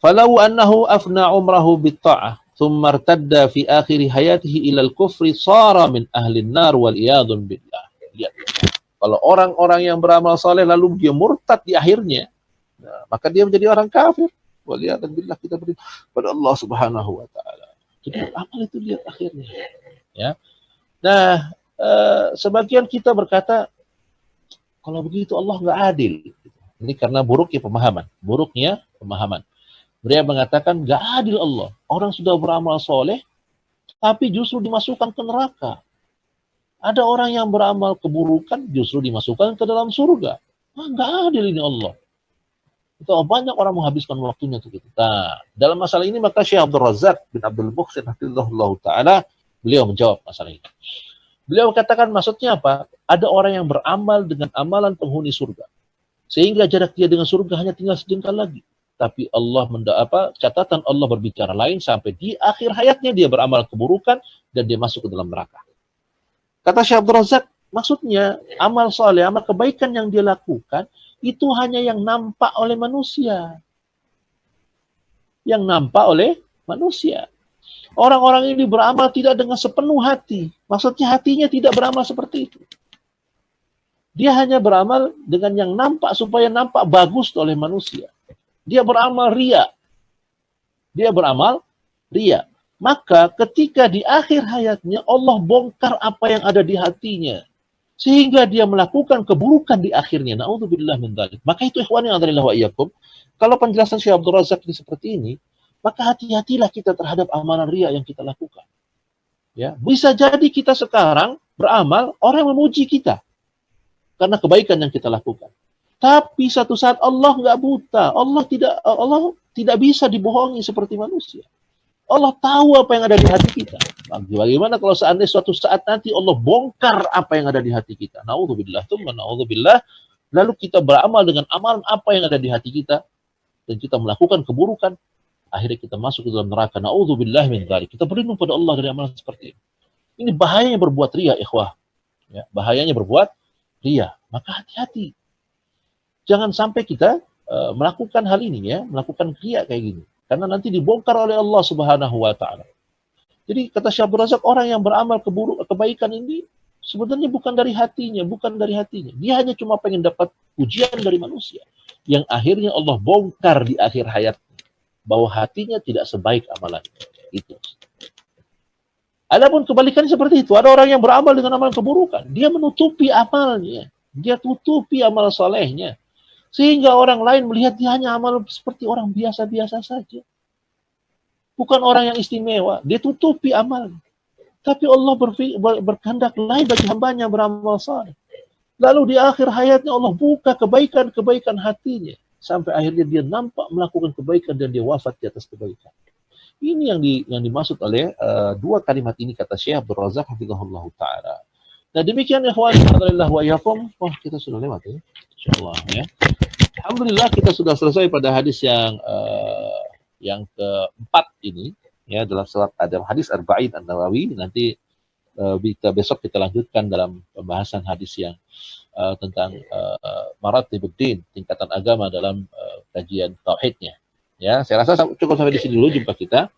Falau annahu afna umrahu bit-ta'ah thumma irtadda fi akhir hayatihi ila al-kufri sara min ahli an-nar wal iyadun billah. Lihat, kalau orang-orang yang beramal saleh lalu dia murtad di akhirnya, nah, maka dia menjadi orang kafir. Waliyadun billah, kita beri pada Allah Subhanahu wa taala. Jadi amal itu lihat akhirnya, ya. Nah, sebagian kita berkata kalau begitu Allah nggak adil. Ini karena buruknya pemahaman. Mereka mengatakan nggak adil Allah. Orang sudah beramal soleh, tapi justru dimasukkan ke neraka. Ada orang yang beramal keburukan, justru dimasukkan ke dalam surga. Nggak adil ini Allah. Itu banyak orang menghabiskan waktunya untuk itu. Nah, dalam masalah ini maka Syekh Abdul Razak bin Abdul Muhsin hafizahullah ta'ala, beliau menjawab masalah ini. Beliau katakan maksudnya apa? Ada orang yang beramal dengan amalan penghuni surga, sehingga jarak dia dengan surga hanya tinggal sejengkal lagi. Tapi Allah catatan Allah berbicara lain sampai di akhir hayatnya dia beramal keburukan dan dia masuk ke dalam neraka. Kata Syekh Abdul Razak, maksudnya amal soleh, amal kebaikan yang dia lakukan itu hanya yang nampak oleh manusia. Yang nampak oleh manusia. Orang-orang ini beramal tidak dengan sepenuh hati. Maksudnya hatinya tidak beramal seperti itu. Dia hanya beramal dengan yang nampak supaya nampak bagus oleh manusia. Dia beramal ria. Maka ketika di akhir hayatnya Allah bongkar apa yang ada di hatinya. Sehingga dia melakukan keburukan di akhirnya. Na'udzubillah min dzalik. Maka itu ikhwani a'adzallahu wa iyyakum. Kalau penjelasan Syekh Abdul Razak ini seperti ini, maka hati-hatilah kita terhadap amalan ria yang kita lakukan. Ya, bisa jadi kita sekarang beramal, orang memuji kita karena kebaikan yang kita lakukan. Tapi satu saat Allah nggak buta, Allah tidak bisa dibohongi seperti manusia. Allah tahu apa yang ada di hati kita. Bagaimana kalau seandainya suatu saat nanti Allah bongkar apa yang ada di hati kita? Na'udzubillah, na'udzubillah. Lalu kita beramal dengan amalan apa yang ada di hati kita dan kita melakukan keburukan. Akhirnya kita masuk ke dalam neraka. Na'udzubillah min dzalik. Kita berlindung pada Allah dari amalan seperti ini. Ini bahayanya berbuat ria, ikhwah. Ya, bahayanya berbuat ria. Maka hati-hati. Jangan sampai kita melakukan hal ini, ya, melakukan ria kayak gini. Karena nanti dibongkar oleh Allah Subhanahu wa taala. Jadi kata Syekh Abdul Razak, orang yang beramal kebaikan ini sebenarnya bukan dari hatinya. Dia hanya cuma pengen dapat pujian dari manusia. Yang akhirnya Allah bongkar di akhir hayat bahwa hatinya tidak sebaik amalan itu. Adapun kebalikannya seperti itu. Ada orang yang beramal dengan amalan keburukan. Dia menutupi amalnya. Dia tutupi amal solehnya. Sehingga orang lain melihat dia hanya amal seperti orang biasa-biasa saja. Bukan orang yang istimewa. Dia tutupi amal. Tapi Allah berkehendak lain bagi hambanya beramal saleh. Lalu di akhir hayatnya Allah buka kebaikan-kebaikan hatinya. Sampai akhirnya dia nampak melakukan kebaikan dan dia wafat di atas kebaikan. Ini yang dimaksud oleh dua kalimat ini kata Syekh Abdul Razak hafizahullah ta'ala. Nah demikian ikhwan alhamdulillah wa iyyakum. Wah, kita sudah lewat ya. Insyaallah ya. Alhamdulillah kita sudah selesai pada hadis yang keempat ini ya, dalam surat hadis Arba'in An-Nawawi. Nanti besok kita lanjutkan dalam pembahasan hadis yang tentang maratibuddin, tingkatan agama dalam kajian tauhidnya. Ya, saya rasa cukup sampai di sini dulu jumpa kita.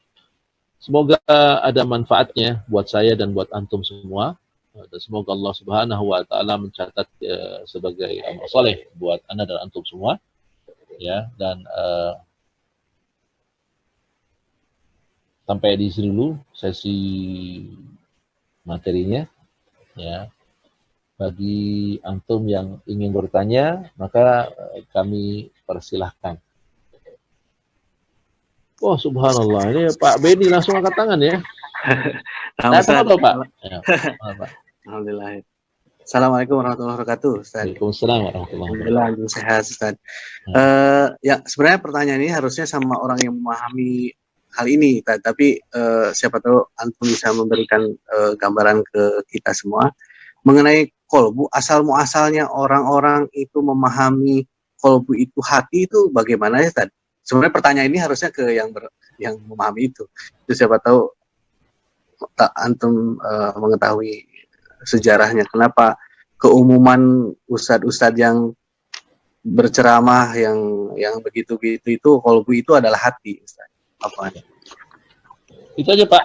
Semoga ada manfaatnya buat saya dan buat antum semua. Dan semoga Allah Subhanahu wa taala mencatat sebagai amal soleh buat anda dan antum semua. Ya, dan sampai di sini dulu sesi materinya. Ya. Bagi antum yang ingin bertanya, maka kami persilahkan. Oh, subhanallah. Ini Pak Beni langsung angkat tangan ya. Nah, Ustaz. Tafadhol, Pak. Ya, Pak. Alhamdulillah. Assalamualaikum warahmatullahi wabarakatuh, Ustaz. Waalaikumsalam warahmatullahi wabarakatuh. Alhamdulillah, sehat, Ustaz. Ya, sebenarnya pertanyaan ini harusnya sama orang yang memahami hal ini, Ustaz. Tapi siapa tahu antum bisa memberikan gambaran ke kita semua mengenai kolbu, asal muasalnya orang-orang itu memahami kolbu itu hati itu bagaimana ya, Ustaz? Sebenarnya pertanyaan ini harusnya ke yang memahami itu. Itu siapa tahu antum mengetahui sejarahnya kenapa keumuman ustadz-ustadz yang berceramah yang begitu-begitu itu kolbu itu adalah hati, Ustaz. Apa? Itu aja, Pak.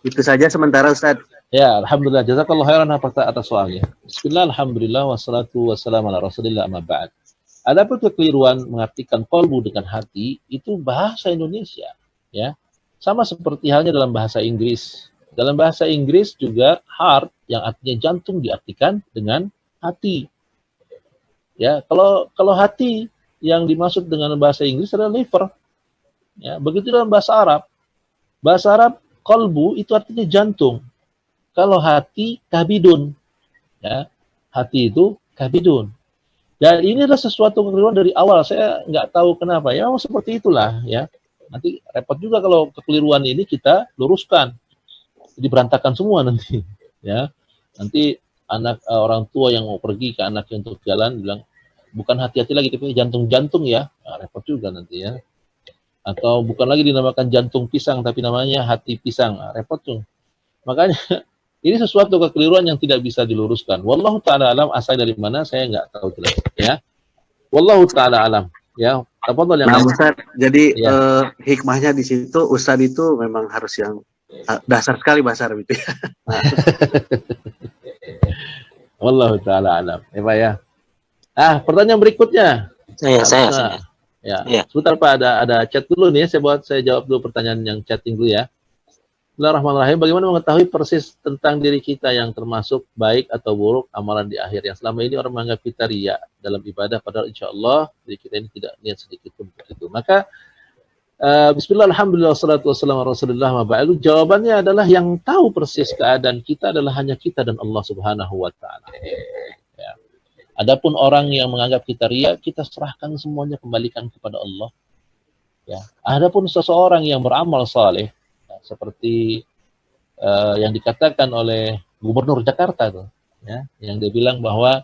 Itu saja sementara, Ustaz. Ya, alhamdulillah. Jazakallahu khairan atas soalnya. Bismillah, alhamdulillah, wassalatu wassalamu ala rasulillah amma ba'd. Adapun kekeliruan mengartikan kolbu dengan hati itu bahasa Indonesia, ya. Sama seperti halnya dalam bahasa Inggris. Dalam bahasa Inggris juga heart yang artinya jantung diartikan dengan hati. Ya, kalau hati yang dimaksud dengan bahasa Inggris adalah liver. Ya, begitu dalam bahasa Arab. Bahasa Arab kolbu itu artinya jantung. Kalau hati kabidun. Ya, hati itu kabidun. Dan ini adalah sesuatu kekeliruan dari awal. Saya nggak tahu kenapa. Ya, seperti itulah, ya. Nanti repot juga kalau kekeliruan ini kita luruskan. Jadi berantakan semua nanti, ya. Nanti anak orang tua yang mau pergi ke anaknya untuk jalan bilang bukan hati-hati lagi tapi jantung-jantung ya. Nah, repot juga nanti ya. Atau bukan lagi dinamakan jantung pisang tapi namanya hati pisang. Nah, repot tuh. Makanya ini sesuatu kekeliruan yang tidak bisa diluruskan. Wallahu taala alam, asal dari mana saya nggak tahu jelas, ya. Wallahu taala alam, ya. Tafadhol yang lain. Ustaz, jadi ya. Hikmahnya di situ Ustaz itu memang harus yang dasar sekali bahasa Arab itu. Wallahu taala alam. Ya, Pak ya. Pertanyaan berikutnya. Saya. Ya. Sebentar Pak, ada chat dulu nih. Saya jawab dulu pertanyaan yang chatting dulu ya. Bismillahirrahmanirrahim. Bagaimana mengetahui persis tentang diri kita yang termasuk baik atau buruk amalan di akhir yang selama ini orang menganggap kita riya dalam ibadah, padahal insya Allah diri kita ini tidak niat sedikit pun begitu. Maka Bismillah, alhamdulillah, wassalatu wassalamu ala rasulillah ma ba'du. Jawabannya adalah yang tahu persis keadaan kita adalah hanya kita dan Allah subhanahu wa ta'ala. Ya. Adapun orang yang menganggap kita riya, kita serahkan semuanya, kembalikan kepada Allah. Ya. Adapun seseorang yang beramal saleh, seperti yang dikatakan oleh Gubernur Jakarta tuh, ya, yang dia bilang bahwa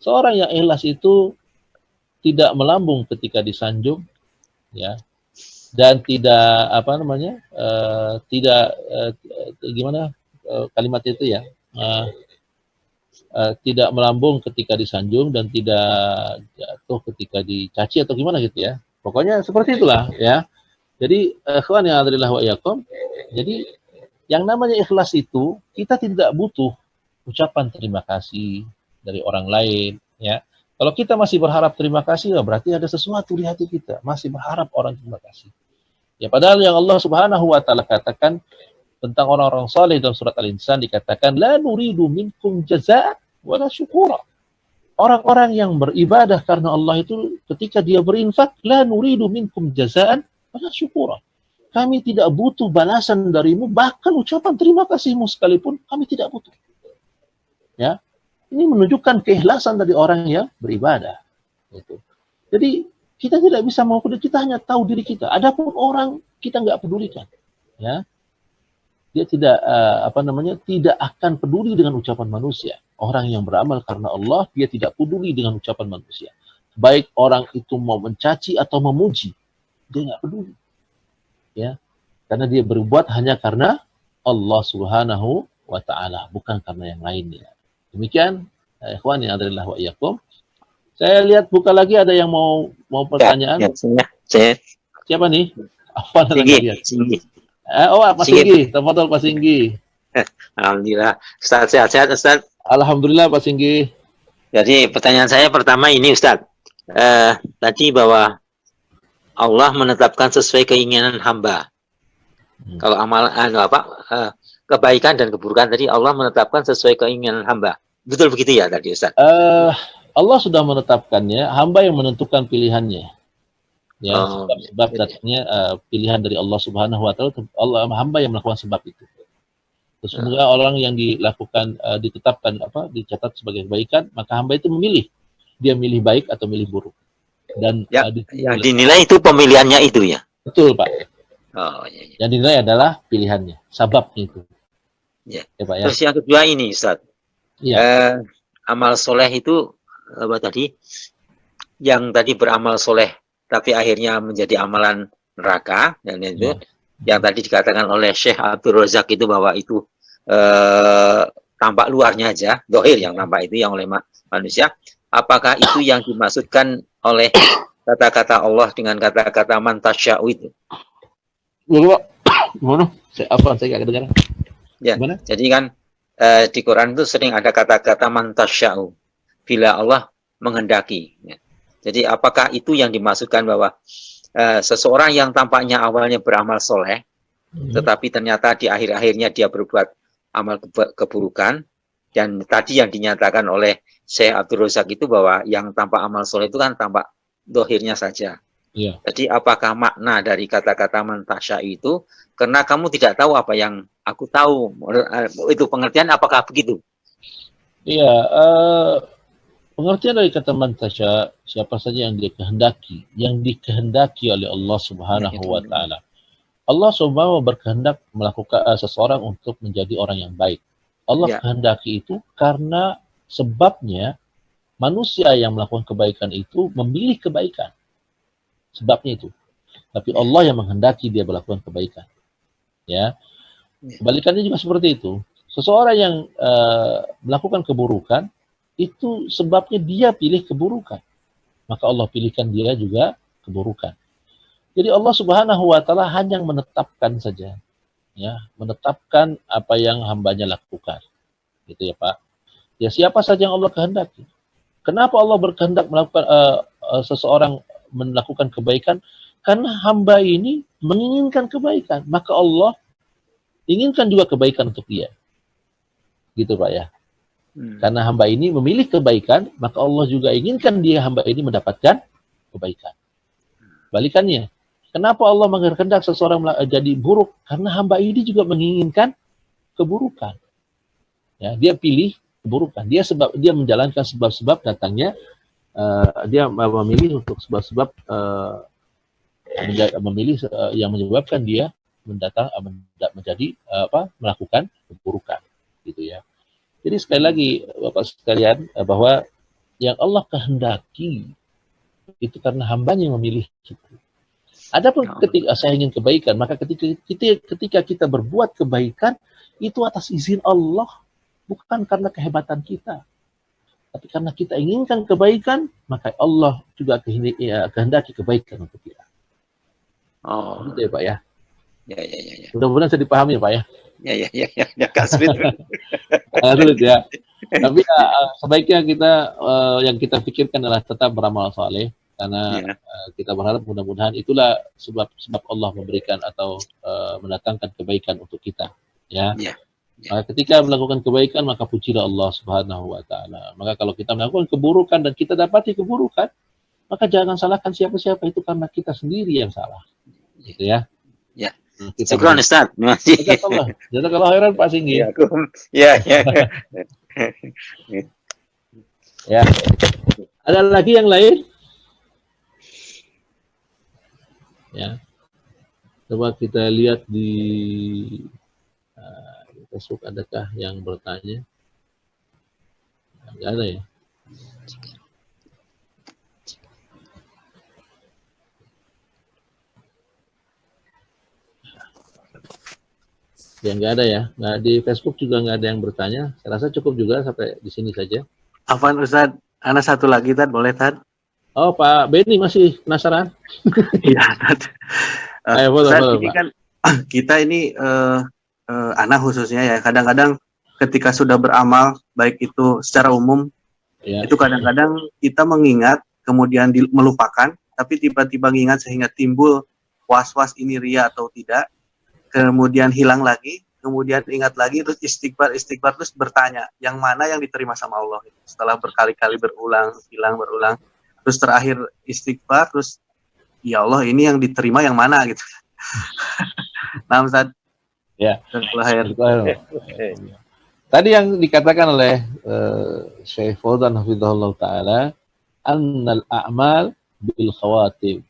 seorang yang ikhlas itu tidak melambung ketika disanjung, ya, dan tidak kalimat itu ya, tidak melambung ketika disanjung dan tidak jatuh ketika dicaci atau gimana gitu ya. Pokoknya seperti itulah ya. Jadi ikhwan yang adrillah wa iyyakum, jadi yang namanya ikhlas itu kita tidak butuh ucapan terima kasih dari orang lain, ya. Kalau kita masih berharap terima kasih, ya berarti ada sesuatu di hati kita, masih berharap orang terima kasih. Ya padahal yang Allah Subhanahu wa taala katakan tentang orang-orang saleh dalam surat Al-Insan dikatakan la nuridu minkum jazaa wala syukura. Orang-orang yang beribadah karena Allah itu ketika dia berinfak la nuridu minkum jazaan wala syukura. Kami tidak butuh balasan darimu, bahkan ucapan terima kasihmu sekalipun kami tidak butuh. Ya, ini menunjukkan keikhlasan dari orang yang beribadah. Gitu. Jadi kita tidak bisa mau, kita hanya tahu diri kita. Adapun orang kita nggak pedulikan. Ya, dia tidak tidak akan peduli dengan ucapan manusia. Orang yang beramal karena Allah, dia tidak peduli dengan ucapan manusia. Baik orang itu mau mencaci atau memuji, dia nggak peduli. Ya, karena dia berbuat hanya karena Allah Subhanahu wa ta'ala, bukan karena yang lainnya. Demikian, ikhwan yang adrillah wa iyyakum. Saya lihat buka lagi, ada yang mau pertanyaan. Saya. Siapa nih? Apa namanya? Singgi. Pak Singgi. Tafadhol Pak Singgi. Alhamdulillah. Ustaz, sehat-sehat Ustaz. Alhamdulillah Pak Singgi. Jadi pertanyaan saya pertama ini Ustaz. Tadi bahwa Allah menetapkan sesuai keinginan hamba. Kalau kebaikan dan keburukan tadi Allah menetapkan sesuai keinginan hamba. Betul begitu ya tadi Ustaz? Allah sudah menetapkannya, hamba yang menentukan pilihannya. Ya, sebab datangnya pilihan dari Allah Subhanahu wa taala, Allah hamba yang melakukan sebab itu. Sesungguhnya orang yang ditetapkan dicatat sebagai kebaikan, maka hamba itu memilih dia milih baik atau milih buruk. Dan yang dinilai itu pemilihannya itu ya. Betul, Pak. Oh, iya. Yang dinilai adalah pilihannya, sababnya itu. Ya. Ya, Pak, ya. Terus yang kedua ini, Ustaz. Ya. Amal soleh itu apa tadi? Yang tadi beramal soleh, tapi akhirnya menjadi amalan neraka, dan itu yang tadi dikatakan oleh Syekh Abdul Razak itu bahwa itu tampak luarnya aja, dohir yang tampak itu yang oleh manusia. Apakah itu yang dimaksudkan oleh kata-kata Allah dengan kata-kata man tasya'u itu? Gimana? Saya nggak kedengaran. Ya, gimana? Jadi kan di Quran itu sering ada kata-kata man tasya'u, bila Allah menghendaki. Ya. Jadi apakah itu yang dimaksudkan bahwa seseorang yang tampaknya awalnya beramal soleh, tetapi ternyata di akhir-akhirnya dia berbuat amal keburukan, dan tadi yang dinyatakan oleh Syekh Abdul Razak itu bahwa yang tampak amal soleh itu kan tampak dohirnya saja. Iya. Jadi apakah makna dari kata-kata man tasya'u itu karena kamu tidak tahu apa yang aku tahu, itu pengertian apakah begitu? Iya, pengertian dari kata man tasya, siapa saja yang dia kehendaki, yang dikehendaki oleh Allah Subhanahu wa taala. Allah Subhanahu berkehendak melakukan seseorang untuk menjadi orang yang baik. Allah kehendaki itu karena sebabnya manusia yang melakukan kebaikan itu memilih kebaikan. Sebabnya itu. Tapi Allah yang menghendaki dia melakukan kebaikan. Ya. Kebalikannya juga seperti itu. Seseorang yang melakukan keburukan itu sebabnya dia pilih keburukan. Maka Allah pilihkan dia juga keburukan. Jadi Allah Subhanahu wa taala hanya menetapkan saja. Ya, menetapkan apa yang hambanya lakukan. Gitu ya, Pak. Ya, siapa saja yang Allah kehendaki. Kenapa Allah berkehendak melakukan seseorang melakukan kebaikan? Karena hamba ini menginginkan kebaikan, maka Allah inginkan juga kebaikan untuk dia. Gitu, Pak ya. Karena hamba ini memilih kebaikan, maka Allah juga inginkan hamba ini mendapatkan kebaikan. Balikannya, kenapa Allah berkehendak seseorang jadi buruk? Karena hamba ini juga menginginkan keburukan. Ya, dia pilih keburukan. Dia menjalankan sebab-sebab datangnya. Dia memilih untuk sebab-sebab yang menyebabkan dia melakukan keburukan, gitu ya. Jadi sekali lagi Bapak sekalian, bahwa yang Allah kehendaki itu karena hambanya yang memilih itu. Adapun ketika saya ingin kebaikan, maka ketika kita berbuat kebaikan itu atas izin Allah, bukan karena kehebatan kita. Tapi karena kita inginkan kebaikan, maka Allah juga kehendaki kebaikan untuk kita. Oh, gitu ya, Pak ya. Ya. Mudah-mudahan saya dipahami ya, Pak ya. Ya, Kak Smith. Sulit ya. Tapi sebaiknya kita yang kita pikirkan adalah tetap beramal saleh, karena kita berharap mudah-mudahan itulah sebab Allah memberikan atau mendatangkan kebaikan untuk kita. Ya. Ketika melakukan kebaikan, maka pujilah Allah Subhanahu wa taala. Maka kalau kita melakukan keburukan dan kita dapati keburukan, maka jangan salahkan siapa-siapa, itu karena kita sendiri yang salah. Gitu ya. Ya. Syukran Ustaz. Jazakallah khairan Pak Singgi. Ya. Ya. Ada lagi yang lain? Ya. Coba kita lihat di Facebook, adakah yang bertanya? Nggak ada ya? Ya nggak ada ya. Nggak, di Facebook juga nggak ada yang bertanya. Saya rasa cukup juga sampai di sini saja. Afwan Ustaz, ada satu lagi Tad, boleh Tad? Oh Pak Benny masih penasaran? Iya Tad. Ustaz, ini kan kita ini anak khususnya ya, kadang-kadang ketika sudah beramal, baik itu secara umum, itu kadang-kadang kita mengingat, kemudian melupakan, tapi tiba-tiba mengingat sehingga timbul was-was ini ria atau tidak, kemudian hilang lagi, kemudian ingat lagi, terus istighfar, terus bertanya, yang mana yang diterima sama Allah? Setelah berkali-kali berulang, terus terakhir istighfar, terus ya Allah ini yang diterima yang mana gitu. Nah, Ustaz. Ya. Jazakallahu khair. Tadi yang dikatakan oleh Syekh Fauzan hafizahullah taala, annal a'mal bil khawatim.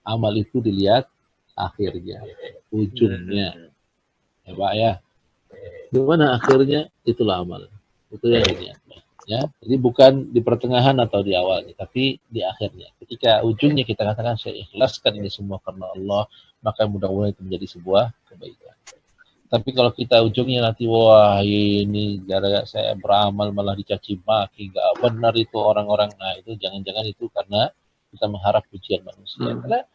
Amal itu dilihat akhirnya, ujungnya. Ya Pak ya. Di mana akhirnya itulah amal. Itu yang dilihat. Ya, jadi bukan di pertengahan atau di awalnya, tapi di akhirnya. Ketika ujungnya kita katakan saya ikhlaskan ini semua karena Allah, maka mudah-mudahan itu menjadi sebuah kebaikan. Tapi kalau kita ujungnya nanti, wah ini gara-gara saya beramal malah dicaci maki, nggak benar itu orang-orang, nah itu jangan-jangan itu karena kita mengharap pujian manusia. Karena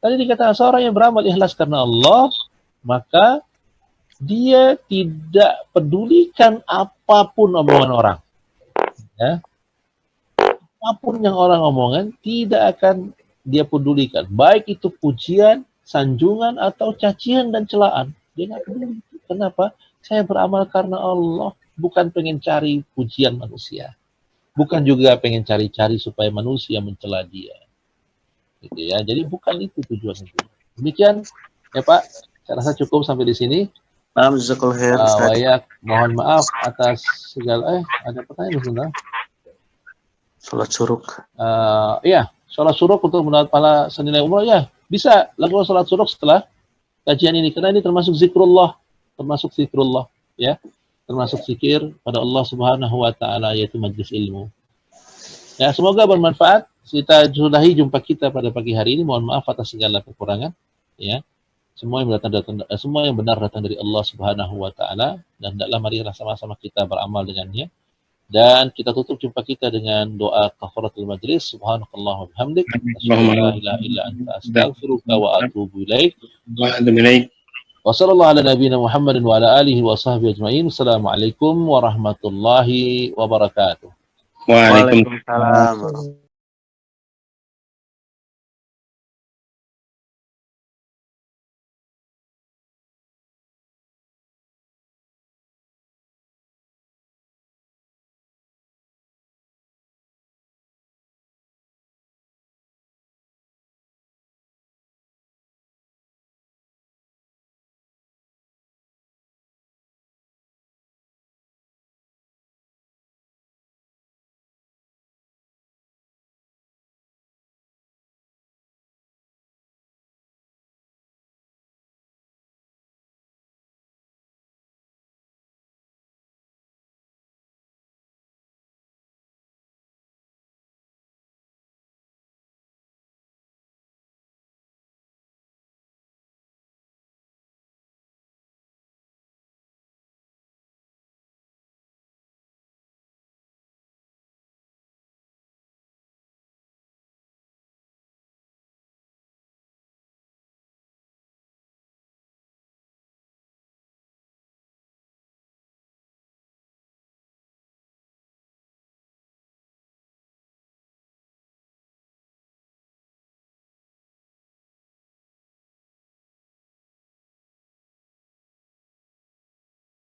tadi dikatakan seorang yang beramal ikhlas karena Allah, maka dia tidak pedulikan apapun omongan orang. Ya, apapun yang orang omongan tidak akan dia pedulikan, baik itu pujian, sanjungan atau cacian dan celaan, dia nggak peduli. Kenapa? Saya beramal karena Allah, bukan pengen cari pujian manusia, bukan juga pengen cari-cari supaya manusia mencela dia, gitu ya. Jadi bukan itu tujuannya. Demikian ya Pak, saya rasa cukup sampai di sini. Jazakallahu khair, Ustaz. Mohon maaf atas segala ada pertanyaan sebentar. Salat suruk. Iya, sholat suruk untuk mendapat pahala senilai umroh ya. Bisa lakukan sholat suruk setelah kajian ini karena ini termasuk zikrullah, ya. Termasuk zikir pada Allah Subhanahu wa taala yaitu majlis ilmu. Ya, semoga bermanfaat. Kita sudahi jumpa kita pada pagi hari ini. Mohon maaf atas segala kekurangan, ya. Semua yang benar datang dari Allah Subhanahu wa taala dan hendaklah marilah sama-sama kita beramal dengannya. Dan kita tutup jumpa kita dengan doa kafaratul majlis. Subhanakallah wa bihamdik, asyhadu an la ilaha illa anta, astaghfiruka wa atubu ilaik. Wa sallallahu ala nabiyyina Muhammadin wa ala alihi wa sahbihi ajma'in. Assalamualaikum warahmatullahi wabarakatuh. Waalaikumsalam.